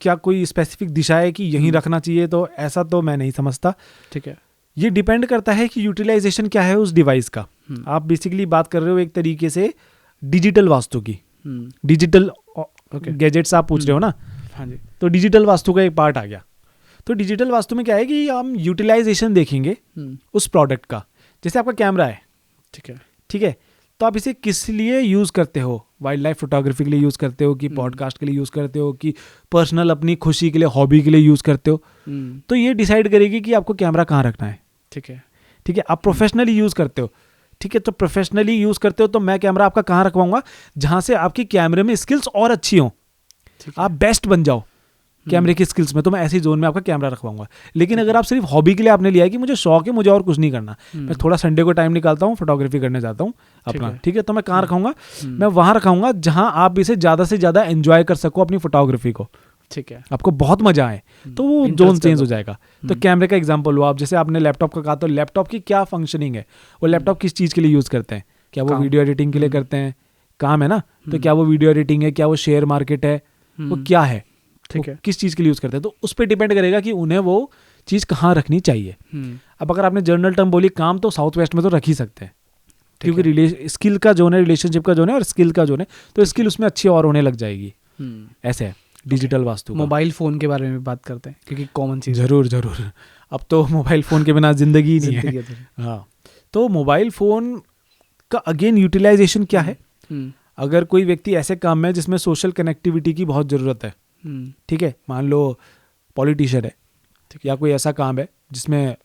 क्या कोई स्पेसिफिक दिशा है कि यहीं रखना चाहिए, तो ऐसा तो मैं नहीं समझता।
ठीक है,
ये डिपेंड करता है कि यूटिलाइजेशन क्या है उस डिवाइस का। आप बेसिकली बात कर रहे हो एक तरीके से डिजिटल वास्तु की, डिजिटल गैजेट्स आप पूछ रहे हो ना?
हाँ जी।
तो डिजिटल वास्तु का एक पार्ट आ गया। तो डिजिटल वास्तु में क्या है कि हम यूटिलाइजेशन देखेंगे उस प्रोडक्ट का। जैसे आपका कैमरा है, ठीक है, तो आप इसे किस लिए यूज़ करते हो? वाइल्ड लाइफ फोटोग्राफी के लिए यूज़ करते हो, कि पॉडकास्ट के लिए यूज़ करते हो, कि पर्सनल अपनी खुशी के लिए, हॉबी के लिए यूज़ करते हो? तो ये डिसाइड करेगी कि आपको कैमरा कहाँ रखना है। ठीक है, आप प्रोफेशनली यूज़ करते हो, ठीक है, तो प्रोफेशनली यूज़ करते हो, तो मैं कैमरा आपका कहाँ रखवाऊंगा? जहाँ से आपकी कैमरे में स्किल्स और अच्छी हों, आप बेस्ट बन जाओ कैमरे की स्किल्स में, तो मैं ऐसी जोन में आपका कैमरा रखवाऊंगा। लेकिन अगर आप सिर्फ हॉबी के लिए आपने लिया है कि मुझे शौक है, मुझे और कुछ नहीं करना, मैं थोड़ा संडे को टाइम निकालता हूँ, फोटोग्राफी करने जाता हूँ अपना, ठीक है, तो मैं कहाँ रखाऊंगा? मैं वहाँ रखाऊंगा जहाँ आप इसे ज़्यादा से ज़्यादा एंजॉय कर सको अपनी फोटोग्राफी को।
ठीक है,
आपको बहुत मजा आए, तो वो जोन चेंज हो जाएगा। तो कैमरे का एग्जांपल हुआ, आप जैसे आपने लैपटॉप का कहा, तो लैपटॉप की क्या फंक्शनिंग है? वो लैपटॉप किस चीज़ के लिए यूज़ करते हैं? क्या वो वीडियो एडिटिंग के लिए करते हैं? काम है ना, तो क्या वो वीडियो एडिटिंग है, क्या वो शेयर मार्केट है, वो क्या है, ठीक है, किस चीज़ के लिए यूज़ करते हैं? तो उस पर डिपेंड करेगा कि उन्हें वो चीज़ कहाँ रखनी चाहिए। अब अगर आपने जनरल टर्म बोली काम, तो साउथ वेस्ट में तो रख ही सकते हैं, क्योंकि स्किल का जोन है, रिलेशनशिप का जोन है और स्किल का जोन है, तो स्किल उसमें अच्छी और होने लग जाएगी। ऐसे है डिजिटल वास्तु।
मोबाइल फ़ोन के बारे में बात करते हैं, क्योंकि कॉमन चीज़।
ज़रूर, अब तो मोबाइल फ़ोन के बिना ज़िंदगी ही नहीं है। हाँ, तो मोबाइल फ़ोन का अगेन यूटिलाइजेशन क्या है? अगर कोई व्यक्ति ऐसे काम में जिसमें सोशल कनेक्टिविटी की बहुत ज़रूरत है, ठीक है, मान लो पॉलिटिशियन है, या कोई ऐसा काम है जिसमें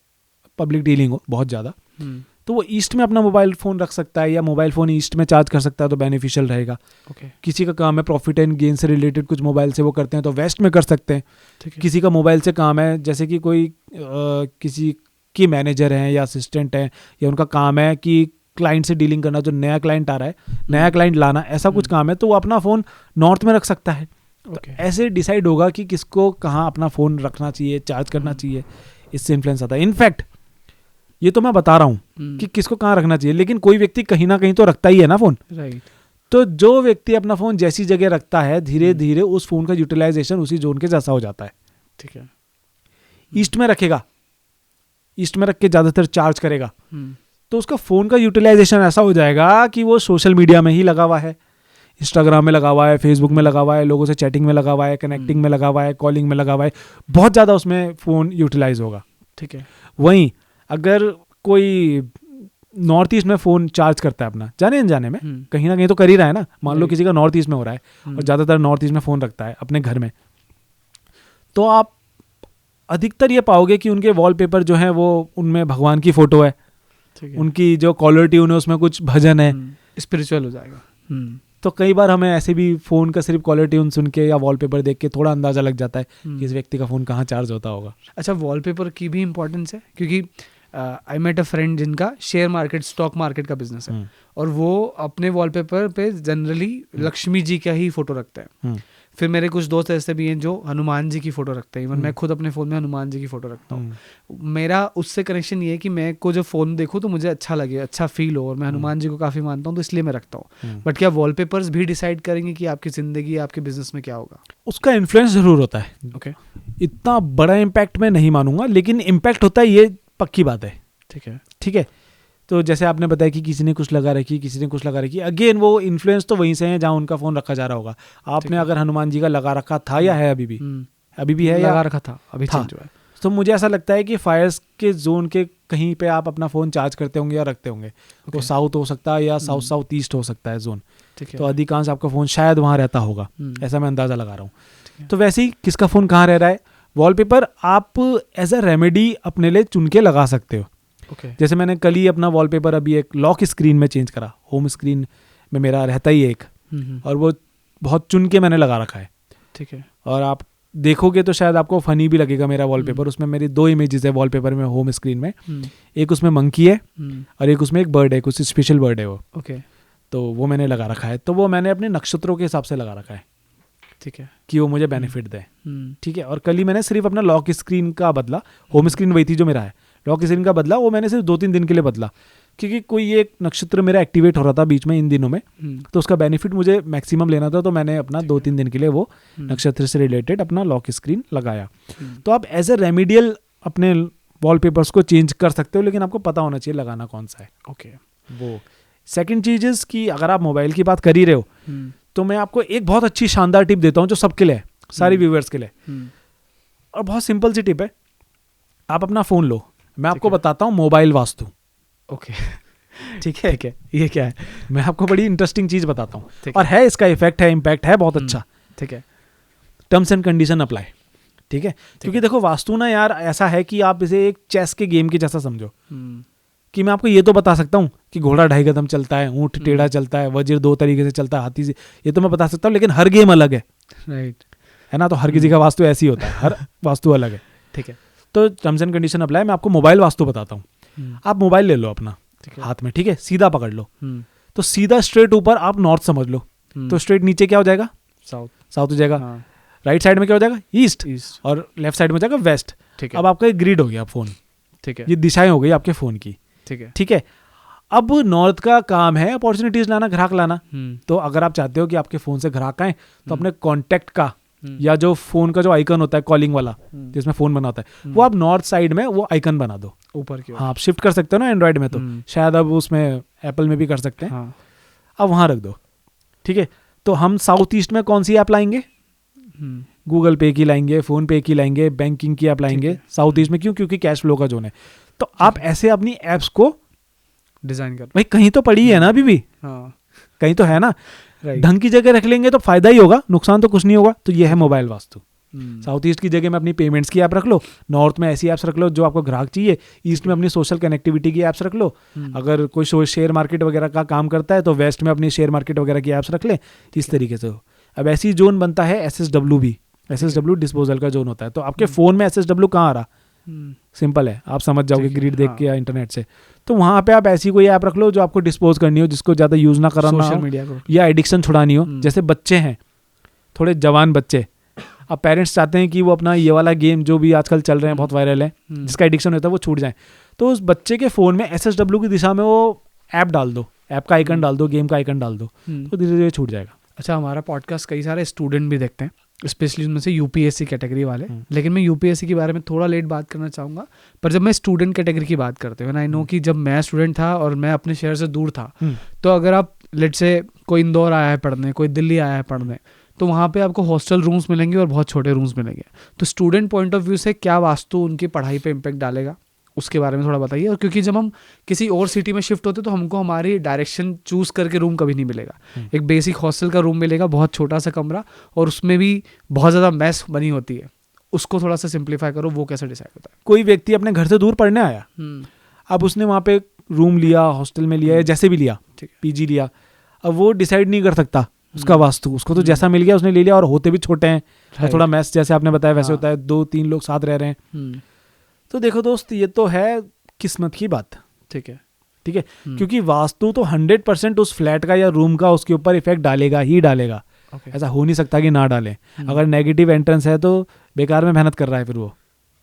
पब्लिक डीलिंग हो बहुत ज़्यादा, तो वो ईस्ट में अपना मोबाइल फ़ोन रख सकता है, या मोबाइल फ़ोन ईस्ट में चार्ज कर सकता है, तो बेनिफिशियल रहेगा। किसी का काम है प्रॉफिट एंड गेन से रिलेटेड कुछ मोबाइल से वो करते हैं, तो वेस्ट में कर सकते हैं। किसी का मोबाइल से काम है, जैसे कि कोई किसी की मैनेजर हैं या असिस्टेंट हैं, या उनका काम है कि क्लाइंट से डीलिंग करना, जो नया क्लाइंट आ रहा है, नया क्लाइंट लाना, ऐसा कुछ काम है, तो वो अपना फ़ोन नॉर्थ में रख सकता है। तो ऐसे डिसाइड होगा कि किसको कहाँ अपना फ़ोन रखना चाहिए, चार्ज करना चाहिए, इससे इन्फ्लुएंस आता है। इनफैक्ट ये तो मैं बता रहा हूँ कि किसको कहाँ रखना चाहिए, लेकिन कोई व्यक्ति कहीं ना कहीं तो रखता ही है ना फ़ोन,
राइट।
तो जो व्यक्ति अपना फ़ोन जैसी जगह रखता है, धीरे धीरे उस फ़ोन का यूटिलाइजेशन उसी जोन के जैसा हो जाता है।
ठीक है,
ईस्ट में रखेगा, ईस्ट में रख के ज़्यादातर चार्ज करेगा, तो उसका फ़ोन का यूटिलाइजेशन ऐसा हो जाएगा कि वो सोशल मीडिया में ही लगा हुआ है, इंस्टाग्राम में लगा हुआ है, फेसबुक में लगा हुआ है, लोगों से चैटिंग में लगा हुआ है, कनेक्टिंग में लगा हुआ है, कॉलिंग में लगा हुआ है, बहुत ज़्यादा उसमें फ़ोन यूटिलाइज होगा।
ठीक है,
वहीं अगर कोई नॉर्थ ईस्ट में फ़ोन चार्ज करता है अपना, जाने अनजाने में कहीं ना कहीं तो कर ही रहा है ना, मान लो किसी का नॉर्थ ईस्ट में हो रहा है और ज़्यादातर नॉर्थ ईस्ट में फ़ोन रखता है अपने घर में, तो आप अधिकतर ये पाओगे कि उनके वॉलपेपर जो हैं वो उनमें भगवान की फ़ोटो है, उनकी जो कॉलर ट्यून है उसमें कुछ भजन है,
स्पिरिचुअल हो जाएगा।
तो कई बार हमें ऐसे भी फ़ोन का सिर्फ कॉलर ट्यून सुन के या वॉलपेपर देख के थोड़ा अंदाज़ा लग जाता है कि इस व्यक्ति का फ़ोन कहाँ चार्ज होता होगा।
अच्छा, वॉलपेपर की भी इंपॉर्टेंस है, क्योंकि आई मेट अ फ्रेंड जिनका शेयर मार्केट, स्टॉक मार्केट का बिजनेस है, और वो अपने वॉलपेपर पे जनरली लक्ष्मी जी का ही फोटो रखता है। फिर मेरे कुछ दोस्त ऐसे भी हैं जो हनुमान जी की फोटो रखते हैं, इवन मैं खुद अपने फ़ोन में हनुमान जी की फोटो रखता हूँ। मेरा उससे कनेक्शन ये है कि मैं को जब फ़ोन देखूँ तो मुझे अच्छा लगे, अच्छा फील हो, और मैं हनुमान जी को काफ़ी मानता हूँ, तो इसलिए मैं रखता हूँ। बट क्या वॉलपेपर्स भी डिसाइड करेंगे कि आपकी ज़िंदगी, आपके बिजनेस में क्या होगा?
उसका इन्फ्लुएंस ज़रूर होता है।
ओके,
इतना बड़ा इम्पैक्ट मैं नहीं मानूंगा, लेकिन इम्पैक्ट होता है, ये पक्की बात है। ठीक है, तो जैसे आपने बताया कि किसी ने कुछ लगा रखी, किसी ने कुछ लगा रखी, अगेन वो इन्फ्लुएंस तो वहीं से है जहाँ उनका फ़ोन रखा जा रहा होगा। आपने अगर हनुमान जी का लगा रखा था या है अभी भी है,
लगा रखा था, अभी चेंज हुआ है,
तो मुझे ऐसा लगता है कि फायर्स के जोन के कहीं पे आप अपना फ़ोन चार्ज करते होंगे या रखते होंगे, वो साउथ हो सकता है या साउथ ईस्ट हो सकता है जोन, तो अधिकांश आपका फ़ोन शायद वहाँ रहता होगा, ऐसा मैं अंदाज़ा लगा रहा हूँ। तो वैसे ही किसका फ़ोन कहाँ रह रहा है, वॉलपेपर आप एज अ रेमेडी अपने लिए चुन के लगा सकते हो। जैसे मैंने कल ही अपना वॉलपेपर अभी एक लॉक स्क्रीन में चेंज करा, होम स्क्रीन में मेरा रहता ही एक, और वो बहुत चुन के मैंने लगा रखा है।
ठीक है। और
आप देखोगे तो शायद आपको फनी भी लगेगा मेरा वॉलपेपर। उसमें मेरी 2 इमेजेस है वॉलपेपर में, होम स्क्रीन में। एक उसमें मंकी है और एक उसमें एक बर्ड है, कुछ स्पेशल बर्ड है वो। तो वो मैंने लगा रखा है, तो वो मैंने अपने नक्षत्रों के हिसाब से लगा रखा है। ठीक है, कि वो मुझे बेनिफिट दे। ठीक है। और कल ही मैंने सिर्फ अपना लॉक स्क्रीन का बदला, होम स्क्रीन वही थी जो मेरा है, लॉक स्क्रीन का बदला वो मैंने सिर्फ 2-3 दिन के लिए बदला, क्योंकि कोई एक नक्षत्र मेरा एक्टिवेट हो रहा था बीच में इन दिनों में, तो उसका बेनिफिट मुझे मैक्सिमम लेना था, तो मैंने अपना 2-3 दिन के लिए वो नक्षत्र से रिलेटेड अपना लॉक स्क्रीन लगाया। तो आप एज ए रेमेडियल अपने वॉलपेपर्स को चेंज कर सकते हो, लेकिन आपको पता होना चाहिए लगाना कौन सा है। ओके। वो सेकंड चीज इज कि अगर आप मोबाइल की बात कर ही रहे हो, तो मैं आपको एक बहुत अच्छी शानदार टिप देता हूँ जो सबके लिए, सारे व्यूअर्स के लिए, और बहुत सिंपल सी टिप है। आप अपना फोन लो, मैं आपको बताता हूँ मोबाइल वास्तु। ओके, ठीक है। ठीक है, ये क्या है? मैं आपको बड़ी इंटरेस्टिंग चीज बताता हूँ, और है इसका इफेक्ट है, इम्पैक्ट है बहुत अच्छा। ठीक है। Terms and condition apply. ठीक है, क्योंकि देखो वास्तु ना यार ऐसा है कि आप इसे एक चेस के गेम के जैसा समझो, कि मैं आपको ये तो बता सकता हूँ कि घोड़ा 2.5 कदम चलता है, ऊंट टेढ़ा चलता है, वज्र 2 तरीके से चलता है, हाथी से, ये तो मैं बता सकता हूँ, लेकिन हर गेम अलग है। राइट, है ना? तो हर किसी का वास्तु ऐसी होता है, हर वास्तु अलग है। ठीक है। तो टर्म्स एंड कंडीशन अप्लाई। मैं आपको मोबाइल वास्तु बताता हूँ। आप मोबाइल ले लो अपना हाथ में, ठीक है, सीधा पकड़ लो, तो सीधा स्ट्रेट ऊपर आप नॉर्थ समझ लो, तो स्ट्रेट नीचे क्या हो जाएगा? साउथ हो जाएगा। राइट साइड में क्या हो जाएगा? ईस्ट, और लेफ्ट साइड में हो जाएगा वेस्ट। ठीक है। अब आपका एक ग्रिड हो गया फोन। ठीक है, ये दिशाएं हो गई आपके फोन की। ठीक है। ठीक है। अब नॉर्थ का काम है अपॉर्चुनिटीज लाना, ग्राहक लाना। तो अगर आप चाहते हो कि आपके फोन से ग्राहक आए, तो अपने कॉन्टेक्ट का या जो फोन का जो आइकन होता है कॉलिंग वाला, जिसमें फोन बना होता है, वो आप नॉर्थ साइड में वो आइकन बना दो ऊपर की। हाँ, आप शिफ्ट कर सकते हो ना एंड्रॉइड में, तो शायद अब उसमें एप्पल में भी कर सकते हैं। हाँ। अब वहां रख दो। ठीक है। तो हम साउथ ईस्ट में कौन सी ऐप लाएंगे? गूगल पे की लाएंगे, फोन पे की लाएंगे, बैंकिंग की ऐप लाएंगे साउथ ईस्ट में। क्यों? क्योंकि कैश फ्लो का जोन है। तो आप ऐसे अपनी एप्स को डिजाइन कर, भाई कहीं तो पड़ी है ना अभी भी। हाँ, कहीं तो है ना। ढंग की जगह रख लेंगे तो फायदा ही होगा, नुकसान तो कुछ नहीं होगा। तो ये है मोबाइल वास्तु। साउथ ईस्ट की जगह में अपनी पेमेंट्स की ऐप रख लो, नॉर्थ में ऐसी ऐप्स रख लो जो आपको ग्राहक चाहिए, ईस्ट में अपनी सोशल कनेक्टिविटी की ऐप्स रख लो। अगर कोई शेयर मार्केट वगैरह का काम करता है तो वेस्ट में अपनी शेयर मार्केट वगैरह की ऐप्स रख ले, इस तरीके से। अब ऐसी जोन बनता है SSW भी, SSW डिस्पोजल का जोन होता है। तो आपके फोन में SSW कहाँ आ रहा? सिंपल है, आप समझ जाओगे ग्रिड देख के या इंटरनेट से। तो वहां पे आप ऐसी कोई ऐप रख लो जो आपको डिस्पोज करनी हो, जिसको ज्यादा यूज ना करना हो, या एडिक्शन छुड़ानी हो। जैसे बच्चे हैं, थोड़े जवान बच्चे, अब पेरेंट्स चाहते हैं कि वो अपना ये वाला गेम जो भी आजकल चल रहे हैं बहुत वायरल है, जिसका एडिक्शन होता है, वो छूट जाए। तो उस बच्चे के फोन में SSW की दिशा में वो ऐप डाल दो, ऐप का आइकन डाल दो, गेम का आइकन डाल दो, तो धीरे धीरे छूट जाएगा। अच्छा, हमारा पॉडकास्ट कई सारे स्टूडेंट भी देखते हैं, स्पेशली उनमें से UPSC कैटेगरी वाले। लेकिन मैं UPSC के बारे में थोड़ा लेट बात करना चाहूँगा। पर जब मैं स्टूडेंट कैटेगरी की बात करते हैं, आई नो कि जब मैं स्टूडेंट था और मैं अपने शहर से दूर था, तो अगर आप लेट से कोई इंदौर आया है पढ़ने, कोई दिल्ली आया है पढ़ने, तो वहाँ पे आपको हॉस्टल रूम्स मिलेंगे और बहुत छोटे रूम्स मिलेंगे। तो स्टूडेंट पॉइंट ऑफ व्यू से क्या वास्तु उनकी पढ़ाई पे इम्पैक्ट डालेगा, उसके बारे में थोड़ा बताइए। और क्योंकि जब हम किसी और सिटी में शिफ्ट होते तो हमको हमारी डायरेक्शन चूज करके रूम कभी नहीं मिलेगा। एक बेसिक हॉस्टल का रूम मिलेगा, बहुत छोटा सा कमरा, और उसमें भी बहुत ज़्यादा मैस बनी होती है। उसको थोड़ा सा सिंप्लीफाई करो, वो कैसे डिसाइड होता है? कोई व्यक्ति अपने घर से दूर पढ़ने आया, अब उसने वहाँ पे रूम लिया, हॉस्टल में लिया या जैसे भी लिया, PG लिया, अब वो डिसाइड नहीं कर सकता उसका वास्तु। उसको तो जैसा मिल गया उसने ले लिया, और होते भी छोटे हैं, थोड़ा मैस जैसे आपने बताया वैसे होता है, 2-3 लोग साथ रह रहे हैं। तो देखो दोस्त, ये तो है किस्मत की बात। ठीक है, ठीक है। क्योंकि वास्तु तो 100% उस फ्लैट का या रूम का उसके ऊपर इफेक्ट डालेगा ही डालेगा। ऐसा हो नहीं सकता कि ना डाले। अगर नेगेटिव एंट्रेंस है तो बेकार में मेहनत कर रहा है फिर वो।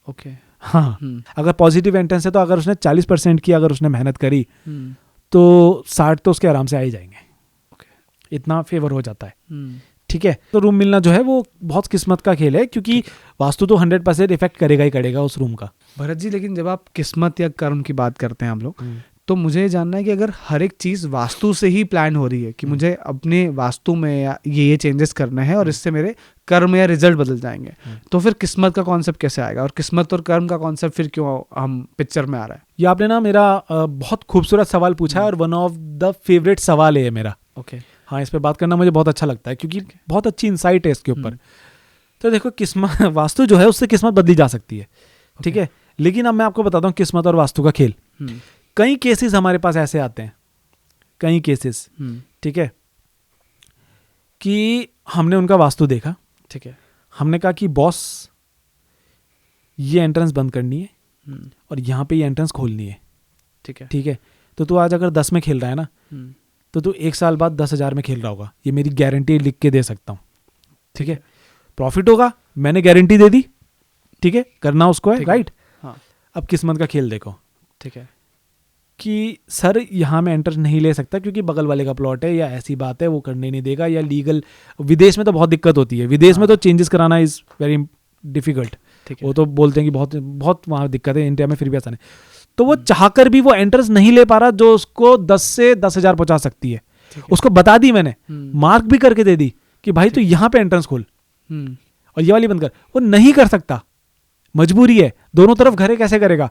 ओके, हाँ। अगर पॉजिटिव एंट्रेंस है तो अगर उसने 40% की अगर उसने मेहनत करी तो 60 तो उसके आराम से आ ही जाएंगे। इतना फेवर हो जाता है। ठीक है। तो रूम मिलना जो है वो बहुत किस्मत का खेल है, क्योंकि वास्तु तो 100% इफेक्ट करेगा ही करेगा उस रूम का। भरत जी, लेकिन जब आप किस्मत या कर्म की बात करते हैं हम लोग,
तो मुझे जानना है कि अगर हर एक चीज़ वास्तु से ही प्लान हो रही है कि मुझे अपने वास्तु में या ये चेंजेस करने हैं और इससे मेरे कर्म या रिजल्ट बदल जाएंगे, तो फिर किस्मत का कॉन्सेप्ट कैसे आएगा, और किस्मत और कर्म का कॉन्सेप्ट फिर क्यों हम पिक्चर में आ रहा है?
ये आपने ना मेरा बहुत खूबसूरत सवाल पूछा है और वन ऑफ द फेवरेट सवाल है ये मेरा।
ओके।
हाँ, इस पे बात करना मुझे बहुत अच्छा लगता है क्योंकि बहुत अच्छी इंसाइट है इसके ऊपर। तो देखो, किस्मत वास्तु जो है उससे किस्मत बदली जा सकती है, ठीक है, लेकिन अब मैं आपको बताता हूँ किस्मत और वास्तु का खेल। कई केसेस हमारे पास ऐसे आते हैं, कई केसेस, ठीक है, कि हमने उनका वास्तु देखा,
ठीक है,
हमने कहा कि बॉस ये एंट्रेंस बंद करनी है और यहाँ पे ये एंट्रेंस खोलनी है,
ठीक है,
ठीक है, तो तू आज अगर 10 में खेल रहा है ना, तो तू 1 साल बाद 10,000 में खेल रहा होगा, ये मेरी गारंटी लिख के दे सकता हूँ, ठीक है, प्रॉफिट होगा, मैंने गारंटी दे दी, ठीक है, करना उसको है, राइट।
हाँ।
अब किस्मत का खेल देखो,
ठीक है,
कि सर यहाँ मैं एंटर नहीं ले सकता क्योंकि बगल वाले का प्लॉट है, या ऐसी बात है वो करने नहीं देगा, या लीगल, विदेश में तो बहुत दिक्कत होती है, विदेश में तो चेंजेस कराना इज़ वेरी डिफिकल्ट, वो तो बोलते हैं कि बहुत बहुत वहाँ दिक्कत है, इंडिया में फिर भी आसान है, तो वो चाहकर भी वो एंट्रेंस नहीं ले पा रहा जो उसको 10 से 10,000 पहुँचा सकती है। उसको बता दी मैंने, मार्क भी करके दे दी कि भाई तू यहाँ पे एंट्रेंस खोल और ये वाली बंद कर, वो नहीं कर सकता, मजबूरी है, दोनों तरफ घर है, कैसे करेगा?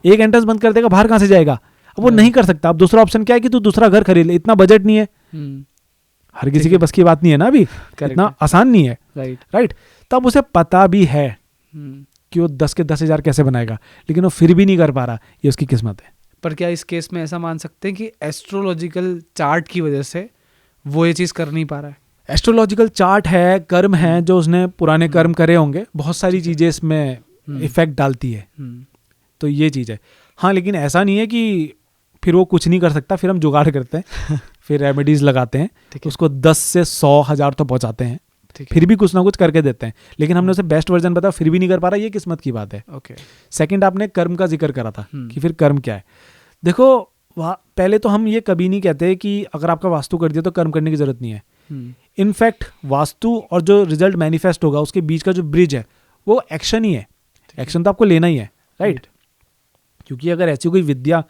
एक एंट्रेंस बंद कर देगा, बाहर कहाँ से जाएगा? अब वो नहीं कर सकता। अब दूसरा ऑप्शन क्या है कि तू दूसरा घर खरीद ले, इतना बजट नहीं है, हर किसी के बस की बात नहीं है ना, अभी इतना आसान नहीं है, राइट। तब उसे पता भी है कि वो 10 के 10,000 कैसे बनाएगा, लेकिन वो फिर भी नहीं कर पा रहा, ये उसकी किस्मत है।
पर क्या इस केस में ऐसा मान सकते हैं कि एस्ट्रोलॉजिकल चार्ट की वजह से वो ये चीज़ कर नहीं पा रहा है?
एस्ट्रोलॉजिकल चार्ट है, कर्म है, जो उसने पुराने कर्म करे होंगे, बहुत सारी चीज़ें इसमें इफेक्ट डालती है, तो ये चीज़ है। हाँ, लेकिन ऐसा नहीं है कि फिर वो कुछ नहीं कर सकता, फिर हम जुगाड़ करते हैं फिर रेमेडीज लगाते हैं, उसको 10 से 100,000 तो पहुंचाते हैं, फिर भी कुछ ना कुछ करके देते हैं, लेकिन हमने उसे बेस्ट वर्जन बताया, फिर भी नहीं कर पा रहा, ये किस्मत की बात है। सेकंड, आपने कर्म का जिक्र करा था कि फिर कर्म क्या है। देखो, पहले तो हम ये कभी नहीं कहते कि अगर आपका वास्तु कर दिया तो कर्म करने की जरूरत नहीं है। इनफैक्ट वास्तु और जो रिजल्ट मैनिफेस्ट होगा उसके बीच का जो ब्रिज है वो एक्शन ही है, एक्शन तो आपको लेना ही है, राइट। क्योंकि अगर ऐसी कोई विद्या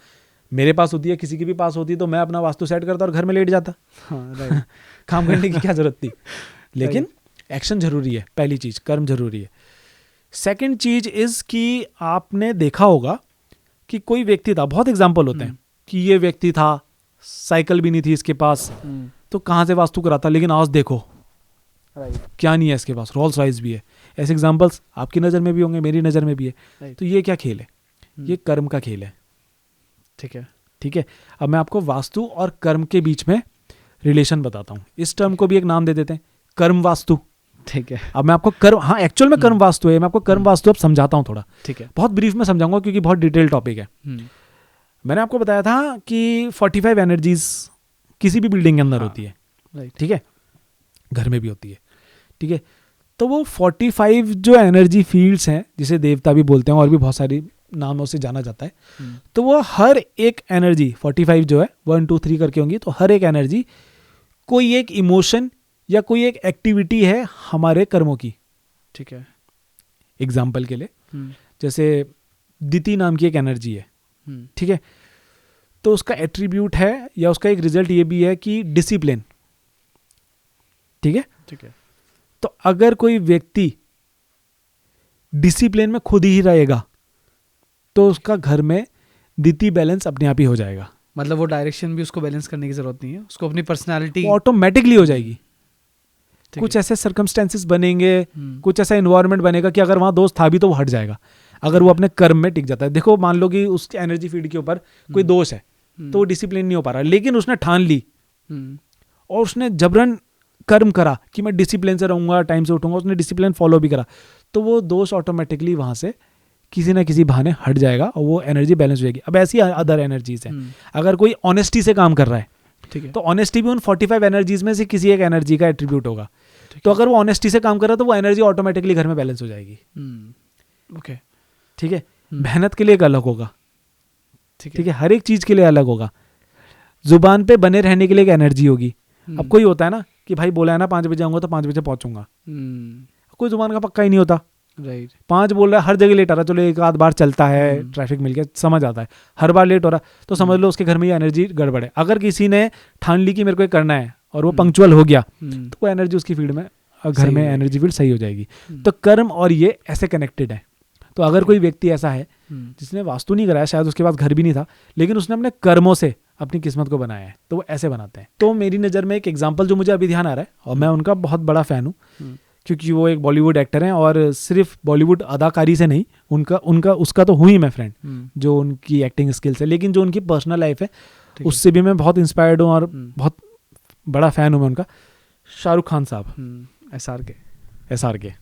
मेरे पास होती है, किसी के भी पास होती, तो मैं अपना वास्तु सेट करता और घर में लेट जाता, हाँ, काम करने की क्या जरूरत थी। लेकिन एक्शन जरूरी है, पहली चीज, कर्म जरूरी है। सेकंड चीज इज कि आपने देखा होगा कि कोई व्यक्ति था, बहुत एग्जाम्पल होते हैं कि ये व्यक्ति था, साइकिल भी नहीं थी इसके पास, तो कहाँ से वास्तु कराता, लेकिन आज देखो क्या नहीं है इसके पास, रोल्स रॉयस भी है। ऐसे एग्जाम्पल्स आपकी नज़र में भी होंगे, मेरी नज़र में भी है। तो ये क्या खेल है? ये कर्म का खेल है, ठीक है, ठीक है। अब मैं आपको वास्तु और कर्म के बीच में रिलेशन बताता हूँ। इस टर्म को भी एक नाम दे देते हैं, कर्म वास्तु, ठीक है। अब मैं आपको कर्म, हाँ एक्चुअल में कर्म वास्तु है, मैं आपको कर्म वास्तु अब समझाता हूँ थोड़ा, ठीक है, बहुत ब्रीफ में समझाऊंगा क्योंकि बहुत डिटेल टॉपिक है। मैंने आपको बताया था कि 45 एनर्जीज किसी भी बिल्डिंग के अंदर होती है, ठीक है, घर में भी होती है, ठीक है। तो वो 45 जो एनर्जी फील्ड्स हैं, जिसे देवता भी बोलते हैं और भी बहुत सारी नामों से जाना जाता है, तो वो हर एक एनर्जी 45 जो है 1 2 3 करके होंगी, तो हर एक एनर्जी कोई एक इमोशन या कोई एक एक्टिविटी है हमारे कर्मों की, ठीक है। एग्जाम्पल के लिए जैसे दिति नाम की एक एनर्जी है, ठीक है, तो उसका एट्रीब्यूट है या उसका एक रिजल्ट ये भी है कि डिसिप्लिन, ठीक है, ठीक है। तो अगर कोई व्यक्ति डिसिप्लिन में खुद ही रहेगा तो उसका घर में दिति बैलेंस अपने आप ही हो जाएगा।
मतलब वो डायरेक्शन भी उसको बैलेंस करने की जरूरत नहीं है, उसको अपनी पर्सनालिटी
ऑटोमेटिकली हो जाएगी। कुछ ऐसे सर्कमस्टेंसेस बनेंगे, कुछ ऐसा एनवायरनमेंट बनेगा कि अगर वहां दोष था भी तो वो हट जाएगा, अगर वो अपने कर्म में टिक जाता है। देखो, मान लो कि उस एनर्जी फील्ड के ऊपर कोई दोष है तो वो डिसिप्लिन नहीं हो पा रहा, लेकिन उसने ठान ली और उसने जबरन कर्म करा कि मैं डिसिप्लिन से रहूंगा, टाइम से उठूंगा, उसने डिसिप्लिन फॉलो भी करा, तो वो दोष ऑटोमेटिकली वहां से किसी ना किसी बहाने हट जाएगा और वो एनर्जी बैलेंस हो जाएगी। अब ऐसी अदर एनर्जीज हैं, अगर कोई ऑनेस्टी से काम कर रहा है, ठीक है, तो ऑनेस्टी भी उन 45 एनर्जीज में से किसी एक एनर्जी का एट्रीब्यूट होगा, तो अगर वो ऑनेस्टी से काम कर रहा है तो वो एनर्जी ऑटोमेटिकली घर में बैलेंस हो जाएगी, ओके, ठीक है। मेहनत के लिए एक अलग होगा, ठीक है, हर एक चीज के लिए अलग होगा। जुबान पे बने रहने के लिए एक एनर्जी होगी। अब कोई होता है ना कि भाई बोला है ना 5 बजे आऊंगा तो 5 बजे पहुंचूंगा, कोई जुबान का पक्का ही नहीं होता,
राइट
5 बोल रहा है, हर जगह लेट आ रहा है, चलो एक आध बार चलता है, ट्रैफिक मिल गया, समझ आता है, हर बार लेट हो रहा है, तो समझ लो उसके घर में ये एनर्जी गड़बड़ है। अगर किसी ने ठान ली कि मेरे को ये करना है और वो पंक्चुअल हो गया, तो वो एनर्जी उसकी फील्ड में, घर में एनर्जी फील्ड सही हो जाएगी। तो कर्म और ये ऐसे कनेक्टेड है। तो अगर कोई व्यक्ति ऐसा है जिसने वास्तु नहीं कराया, शायद उसके पास घर भी नहीं था, लेकिन उसने अपने कर्मों से अपनी किस्मत को बनाया है, तो वो ऐसे बनाते हैं। तो मेरी नज़र में एक एग्जाम्पल जो मुझे अभी ध्यान आ रहा है, और मैं उनका बहुत बड़ा फ़ैन हूँ, क्योंकि वो एक बॉलीवुड एक्टर हैं, और सिर्फ बॉलीवुड अदाकारी से नहीं, उसका तो हूँ ही मैं फ्रेंड, जो उनकी एक्टिंग स्किल्स है, लेकिन जो उनकी पर्सनल लाइफ है उससे भी मैं बहुत इंस्पायर्ड हूँ और बहुत बड़ा फ़ैन हूँ मैं उनका। शाहरुख खान साहब, SR के।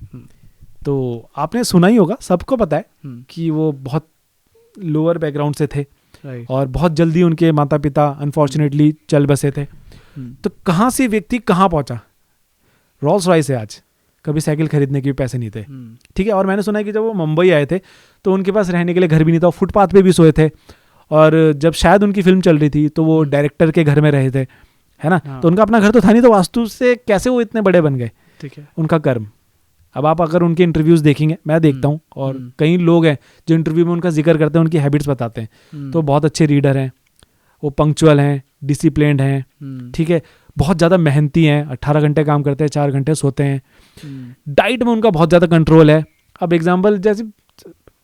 तो आपने सुना ही होगा, सबको पता है कि वो बहुत लोअर बैकग्राउंड से थे, और बहुत जल्दी उनके माता पिता अनफॉर्चुनेटली चल बसे थे। तो कहाँ से व्यक्ति कहाँ पहुँचा, रोल्स रॉयस है आज, कभी साइकिल खरीदने के भी पैसे नहीं थे, ठीक है। और मैंने सुना है कि जब वो मुंबई आए थे तो उनके पास रहने के लिए घर भी नहीं था, फुटपाथ पे भी सोए थे, और जब शायद उनकी फिल्म चल रही थी तो वो डायरेक्टर के घर में रहे थे, है ना। तो उनका अपना घर तो था नहीं, तो वास्तु से कैसे वो इतने बड़े बन गए, ठीक है, उनका कर्म। अब आप अगर उनके इंटरव्यूज़ देखेंगे, मैं देखता हूँ, और कई लोग हैं जो इंटरव्यू में उनका जिक्र करते हैं, उनकी हैबिट्स बताते हैं, तो बहुत अच्छे रीडर हैं, वो पंक्चुअल हैं, डिसिप्लिन्ड हैं, ठीक है, बहुत ज़्यादा मेहनती हैं, 18 घंटे काम करते हैं, 4 घंटे सोते हैं, डाइट में उनका बहुत ज़्यादा कंट्रोल है। अब एग्जाम्पल जैसे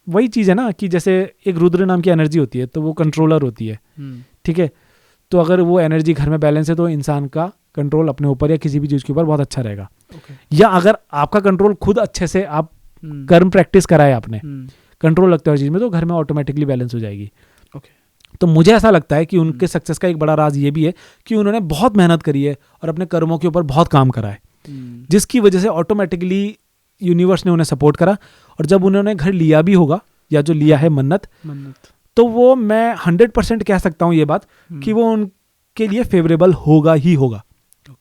वही चीज़ है ना, कि जैसे एक रुद्र नाम की एनर्जी होती है, तो वो कंट्रोलर होती है, ठीक है। तो अगर वो एनर्जी घर में बैलेंस है तो इंसान का कंट्रोल अपने ऊपर या किसी भी चीज़ के ऊपर बहुत अच्छा रहेगा। या अगर आपका कंट्रोल खुद अच्छे से, आप कर्म प्रैक्टिस कराए आपने, कंट्रोल लगता है हर चीज़ में, तो घर में ऑटोमेटिकली बैलेंस हो जाएगी। तो मुझे ऐसा लगता है कि उनके सक्सेस का एक बड़ा राज ये भी है कि उन्होंने बहुत मेहनत करी है और अपने कर्मों के ऊपर बहुत काम करा है, जिसकी वजह से ऑटोमेटिकली यूनिवर्स ने उन्हें सपोर्ट करा। और जब उन्होंने घर लिया भी होगा, या जो लिया है मन्नत, तो वो मैं 100% कह सकता हूँ ये बात कि वो उनके लिए फेवरेबल होगा ही होगा,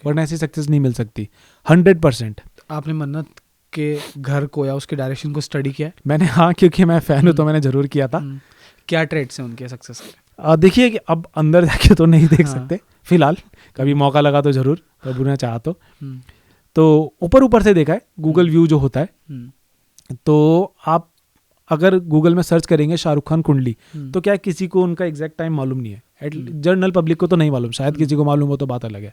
वरना ऐसी सक्सेस नहीं मिल सकती 100%।
आपने मन्नत के घर को या उसके डायरेक्शन को स्टडी किया है?
मैंने, हाँ, क्योंकि मैं फ़ैन हूँ तो मैंने ज़रूर किया था।
क्या ट्रेड्स हैं उनके सक्सेस के?
देखिए कि अब अंदर जाके तो नहीं देख सकते फिलहाल, कभी मौका लगा तो ज़रूर, प्रभु ने चाहा तो ऊपर से देखा है, गूगल व्यू जो होता है, तो आप अगर गूगल में सर्च करेंगे शाहरुख खान कुंडली, तो क्या किसी को उनका एग्जैक्ट टाइम मालूम नहीं है, जनरल पब्लिक को तो नहीं मालूम, शायद किसी को मालूम हो तो बात अलग है।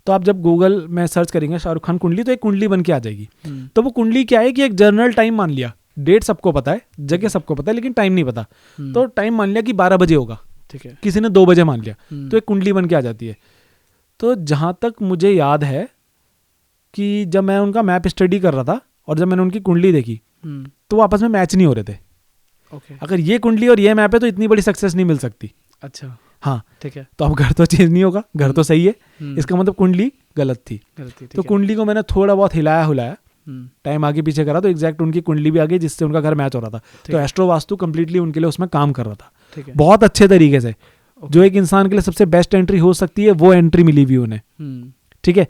तो आप जब गूगल में सर्च करेंगे शाहरुख खान कुंडली, तो एक कुंडली बन के आ जाएगी। तो वो कुंडली क्या है कि एक जनरल टाइम मान लिया, डेट सबको पता है, जगह सबको पता है, लेकिन टाइम नहीं पता, तो टाइम मान लिया कि 12 बजे होगा, ठीक है, किसी ने 2 बजे मान लिया, तो एक कुंडली बन के आ जाती है। तो जहाँ तक मुझे याद है कि जब मैं उनका मैप स्टडी कर रहा था और जब मैंने उनकी कुंडली देखी, तो वो आपस में मैच नहीं हो रहे थे। अगर ये कुंडली और ये मैप है तो इतनी बड़ी सक्सेस नहीं मिल सकती।
अच्छा,
हाँ,
ठीक है।
तो अब घर तो चेंज नहीं होगा, घर तो सही है, इसका मतलब कुंडली गलत थी। तो कुंडली को मैंने थोड़ा बहुत हिलाया, टाइम आगे पीछे करा, तो एग्जैक्ट उनकी कुंडली भी आ गई जिससे उनका घर मैच हो रहा था। तो एस्ट्रो वास्तु कंप्लीटली उनके लिए उसमें काम कर रहा था, बहुत अच्छे तरीके से। जो एक इंसान के लिए सबसे बेस्ट एंट्री हो सकती है, वो एंट्री मिली हुई उन्हें, ठीक है।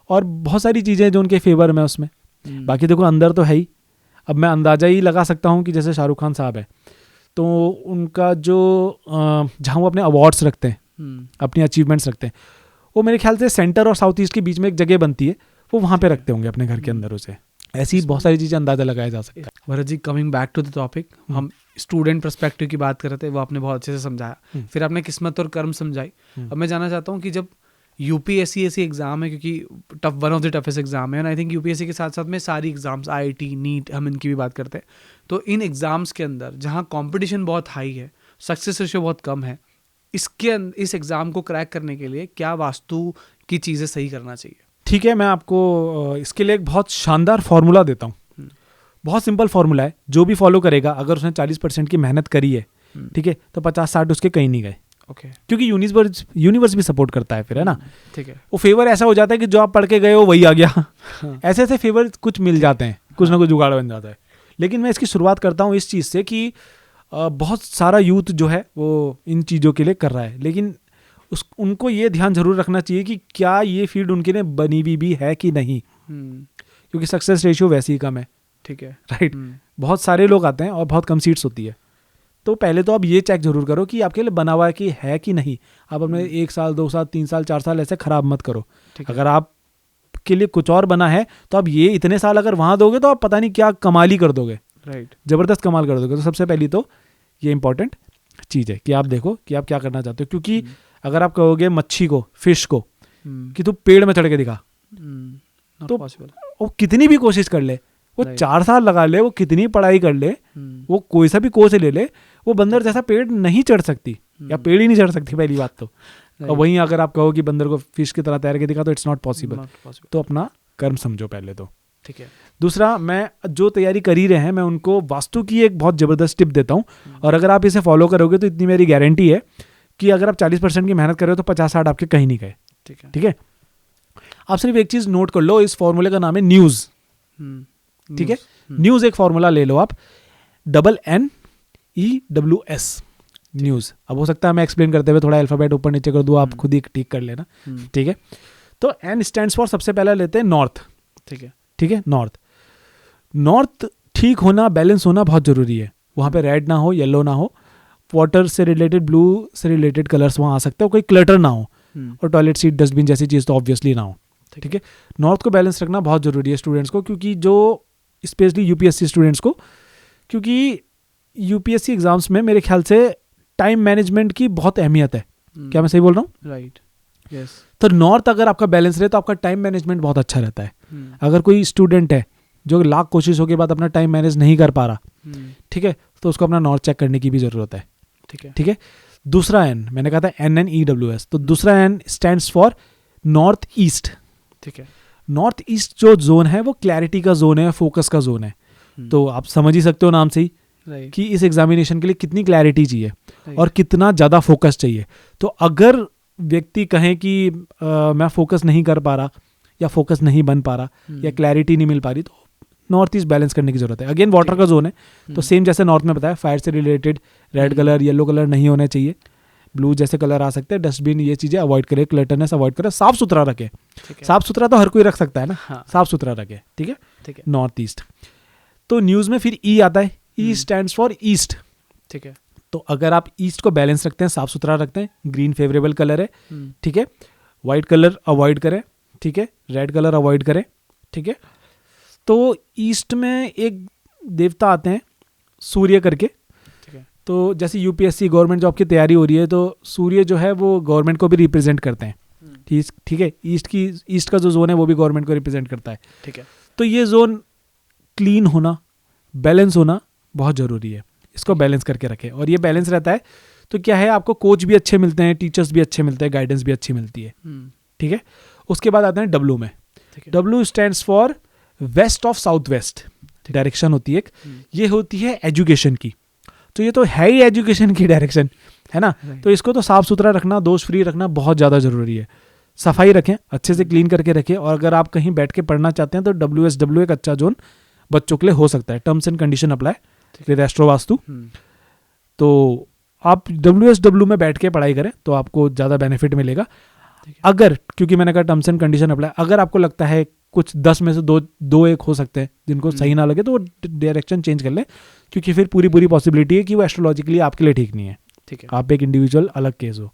और बहुत सारी चीज़ें जो उनके फेवर में उसमें, बाकी देखो अंदर तो है ही। अब मैं अंदाज़ा ही लगा सकता हूँ कि जैसे शाहरुख खान साहब है, तो उनका जो जहाँ वो अपने अवार्ड्स रखते हैं, अपनी अचीवमेंट्स रखते हैं, वो मेरे ख्याल से सेंटर और साउथ ईस्ट के बीच में एक जगह बनती है, वो वहाँ पे रखते होंगे अपने घर के अंदर उसे। ऐसी बहुत सारी चीज़ें अंदाज़ा लगाया जा सकता है।
Bharat ji, coming back to the topic, हम स्टूडेंट पर्सपेक्टिव की बात कर रहे थे, वो आपने बहुत अच्छे से समझाया, फिर आपने किस्मत और कर्म समझाई। अब मैं जानना चाहता हूँ कि जब यूपीएससी ऐसी एग्ज़ाम है, क्योंकि one of the toughest exam है, एंड आई थिंक यूपीएससी के साथ साथ में सारी एग्जाम्स, IIT, नीट, हम इनकी भी बात करते हैं, तो इन एग्ज़ाम्स के अंदर जहाँ कंपटीशन बहुत हाई है, सक्सेस रेशियो बहुत कम है, इस एग्ज़ाम को क्रैक करने के लिए क्या वास्तु की चीज़ें सही करना चाहिए?
ठीक है, मैं आपको इसके लिए एक बहुत शानदार फार्मूला देता हूँ। बहुत सिंपल फार्मूला है, जो भी फॉलो करेगा, अगर उसने 40% की मेहनत करी है, ठीक है, तो 50-60 उसके कहीं नहीं गए। क्योंकि यूनिवर्स भी सपोर्ट करता है फिर, है ना, ठीक है। वो फेवर ऐसा हो जाता है कि जो आप पढ़ के गए हो वही आ गया। ऐसे ऐसे फेवर कुछ मिल जाते हैं, कुछ ना कुछ जुगाड़ बन जाता है। लेकिन मैं इसकी शुरुआत करता हूँ इस चीज़ से कि बहुत सारा यूथ जो है वो इन चीज़ों के लिए कर रहा है, लेकिन उनको ये ध्यान जरूर रखना चाहिए कि क्या ये फील्ड उनके लिए बनी हुई भी है कि नहीं, क्योंकि सक्सेस रेशियो वैसे ही कम है, ठीक है, राइट। बहुत सारे लोग आते हैं और बहुत कम सीट्स होती है। तो पहले तो आप ये चेक जरूर करो कि आपके लिए बना हुआ है कि नहीं। आप अपने 1 साल, 2 साल, 3 साल, 4 साल ऐसे खराब मत करो। अगर आप आपके लिए कुछ और बना है, तो आप ये इतने साल अगर वहाँ दोगे तो आप पता नहीं क्या कमाल ही कर दोगे,
राइट,
ज़बरदस्त कमाल कर दोगे। तो सबसे पहली तो ये इंपॉर्टेंट चीज़ है कि आप देखो कि आप क्या करना चाहते हो, क्योंकि अगर आप कहोगे मच्छी को, फिश को कि तू पेड़ में चढ़ के दिखा, तो वो कितनी भी कोशिश कर ले, वो 4 साल लगा ले, वो कितनी पढ़ाई कर ले, वो कोई सा भी कोर्स ले ले, वो बंदर जैसा पेड़ नहीं चढ़ सकती, या पेड़ ही नहीं चढ़ सकती पहली बात तो। और वहीं अगर आप कहो कि बंदर को फिश की तरह तैर के दिखा, तो इट्स नॉट पॉसिबल। तो अपना कर्म समझो पहले तो,
ठीक है।
दूसरा, मैं जो तैयारी कर ही रहे हैं, मैं उनको वास्तु की एक बहुत ज़बरदस्त टिप देता हूँ, और अगर आप इसे फॉलो करोगे तो इतनी मेरी गारंटी है कि अगर आप 40% की मेहनत कर रहे हो तो 50-60 आपके कहीं नहीं गए। ठीक है। आप सिर्फ एक चीज़ नोट कर लो, इस फॉर्मूले का नाम है न्यूज़। ठीक है, न्यूज़ एक फॉर्मूला ले लो आप, NNEWS, न्यूज़। अब हो सकता है मैं एक्सप्लेन करते हुए थोड़ा अल्फाबेट ऊपर नीचे कर दूँ, आप खुद ही ठीक कर लेना। ठीक है, तो N स्टैंड्स फॉर, सबसे पहले लेते हैं नॉर्थ। ठीक है, नॉर्थ ठीक होना, बैलेंस होना बहुत ज़रूरी है। वहाँ पे रेड ना हो, येलो ना हो, वाटर से रिलेटेड, ब्लू से रिलेटेड कलर्स वहाँ आ सकते हो, कोई क्लटर ना हो, और टॉयलेट सीट, डस्टबिन जैसी चीज़ तो ऑब्वियसली ना हो। ठीक है, नॉर्थ को बैलेंस रखना बहुत ज़रूरी है स्टूडेंट्स को, क्योंकि जो स्पेशली यूपीएससी स्टूडेंट्स को, क्योंकि यूपीएससी एग्जाम्स में मेरे ख्याल से टाइम मैनेजमेंट की बहुत अहमियत है। क्या मैं सही बोल रहा हूँ?
Right, yes.
तो नॉर्थ अगर आपका बैलेंस रहे तो आपका टाइम मैनेजमेंट बहुत अच्छा रहता है। अगर कोई स्टूडेंट है जो लाख कोशिशों के बाद अपना टाइम मैनेज नहीं कर पा रहा, ठीक है, तो उसको अपना नॉर्थ चेक करने की भी ज़रूरत है। ठीक है। दूसरा एन, मैंने कहा था NNEWS, तो दूसरा N stands for north east.
ठीक है,
नॉर्थ ईस्ट जो जोन है वो क्लैरिटी का जोन है, फोकस का जोन है। तो आप समझ ही सकते हो नाम से ही कि इस एग्जामिनेशन के लिए कितनी क्लैरिटी चाहिए और कितना ज़्यादा फोकस चाहिए। तो अगर व्यक्ति कहे कि मैं फोकस नहीं कर पा रहा, या फोकस नहीं बन पा रहा, या क्लैरिटी नहीं मिल पा रही, तो नॉर्थ ईस्ट बैलेंस करने की जरूरत है। अगेन वाटर का जोन है, तो सेम जैसे नॉर्थ में बताया, फायर से related red colour, yellow colour नहीं होने चाहिए, ब्लू जैसे कलर आ सकते हैं, डस्टबिन, ये चीज़ें अवॉइड करें, क्लटरनेस अवॉइड करें, साफ सुथरा रखें। साफ सुथरा तो हर कोई रख सकता है ना, साफ सुथरा रखें। ठीक है, नॉर्थ ईस्ट। तो न्यूज़ में फिर ई आता है, ई स्टैंड्स फॉर ईस्ट।
ठीक है,
तो अगर आप ईस्ट को बैलेंस रखते हैं, साफ सुथरा रखते हैं, ग्रीन फेवरेबल कलर है, ठीक है, वाइट कलर अवॉइड करें, ठीक है, रेड कलर अवॉइड करें। ठीक है, तो ईस्ट में एक देवता आते हैं सूर्य करके। तो जैसे यूपीएससी गवर्नमेंट जॉब की तैयारी हो रही है, तो सूर्य जो है वो गवर्नमेंट को भी रिप्रेजेंट करते हैं। ठीक है, ईस्ट का जो जोन है वो भी गवर्नमेंट को रिप्रेजेंट करता है।
ठीक है,
तो ये जोन क्लीन होना, बैलेंस होना बहुत ज़रूरी है, इसको बैलेंस करके रखें। और ये बैलेंस रहता है तो क्या है, आपको कोच भी अच्छे मिलते हैं, टीचर्स भी अच्छे मिलते हैं, गाइडेंस भी अच्छी मिलती है। ठीक है, उसके बाद आते हैं डब्लू में। W stands for west of south west, direction होती है एक, ये होती है एजुकेशन की। तो ये तो है ही एजुकेशन की डायरेक्शन, है ना। तो इसको तो साफ सुथरा रखना, दोष फ्री रखना बहुत ज़्यादा ज़रूरी है। सफाई रखें, अच्छे से क्लीन करके रखें। और अगर आप कहीं बैठ के पढ़ना चाहते हैं तो WSW एक अच्छा जोन बच्चों के लिए हो सकता है। Terms and condition apply with astro vastu. तो आप WSW में बैठ के पढ़ाई करें तो आपको ज़्यादा बेनिफिट मिलेगा। अगर, क्योंकि मैंने कहा टर्म्स एंड कंडीशन अप्लाई, अगर आपको लगता है कुछ 10 में से दो एक हो सकते हैं जिनको सही ना लगे, तो वो डायरेक्शन चेंज कर लें, क्योंकि फिर पूरी पॉसिबिलिटी है कि वो एस्ट्रोलॉजिकली आपके लिए ठीक नहीं है। ठीक है, आप एक इंडिविजुअल अलग केस हो।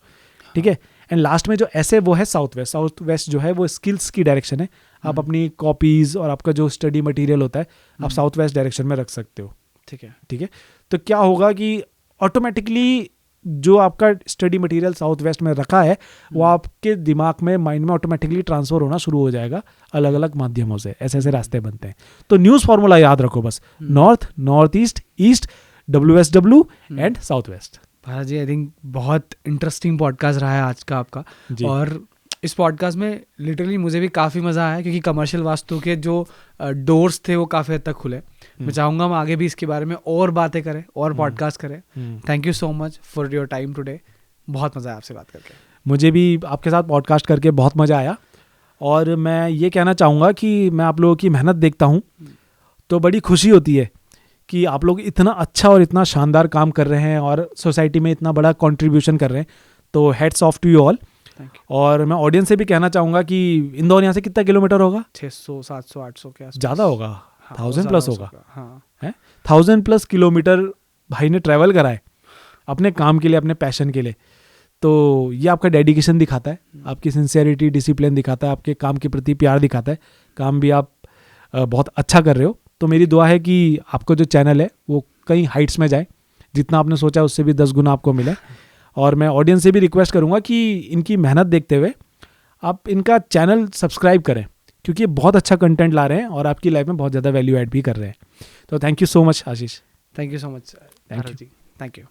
ठीक है, एंड लास्ट में जो ऐसे वो है साउथ वेस्ट। साउथ वेस्ट जो है वो स्किल्स की डायरेक्शन है। आप अपनी कॉपीज और आपका जो स्टडी मटेरियल होता है आप साउथ वेस्ट डायरेक्शन में रख सकते हो। ठीक है, तो क्या होगा कि ऑटोमेटिकली जो आपका स्टडी मटेरियल साउथ वेस्ट में रखा है वो आपके दिमाग में, माइंड में ऑटोमेटिकली ट्रांसफर होना शुरू हो जाएगा अलग अलग माध्यमों से। ऐसे रास्ते बनते हैं। तो न्यूज़ फॉर्मूला याद रखो बस, north, north east, east, WSW and south west.
Bharat ji, I think बहुत इंटरेस्टिंग पॉडकास्ट रहा है आज का आपका। और इस पॉडकास्ट में लिटरली मुझे भी काफ़ी मज़ा आया, क्योंकि कमर्शियल वास्तु के जो डोर्स थे वो काफ़ी हद तक खुले। मैं चाहूँगा हम आगे भी इसके बारे में और बातें करें और पॉडकास्ट करें। Thank you so much for your time today. बहुत मज़ा आया आपसे बात करके।
मुझे भी आपके साथ पॉडकास्ट करके बहुत मज़ा आया। और मैं ये कहना चाहूँगा कि मैं आप लोगों की मेहनत देखता हूँ तो बड़ी खुशी होती है कि आप लोग इतना अच्छा और इतना शानदार काम कर रहे हैं और सोसाइटी में इतना बड़ा कंट्रीब्यूशन कर रहे हैं। तो heads off to you all. और मैं ऑडियंस से भी कहना चाहूँगा कि इंदौर यहाँ से कितना किलोमीटर होगा?
600, 700, 800 के आसपास।
ज़्यादा होगा, 1000 प्लस होगा।
हाँ,
है 1000 प्लस किलोमीटर भाई ने ट्रैवल करा है अपने काम के लिए, अपने पैशन के लिए। तो ये आपका डेडिकेशन दिखाता है, आपकी सिंसियरिटी, डिसिप्लिन दिखाता है, आपके काम के प्रति प्यार दिखाता है, काम भी आप बहुत अच्छा कर रहे हो। तो मेरी दुआ है कि आपका जो चैनल है वो कई हाइट्स में जाए, जितना आपने सोचा उससे भी 10 गुना आपको मिले। और मैं ऑडियंस से भी रिक्वेस्ट करूँगा कि इनकी मेहनत देखते हुए आप इनका चैनल सब्सक्राइब करें, क्योंकि ये बहुत अच्छा कंटेंट ला रहे हैं और आपकी लाइफ में बहुत ज़्यादा वैल्यू ऐड भी कर रहे हैं। तो thank you so much Ashish.
Thank you so much.
Thank you.
Thank you.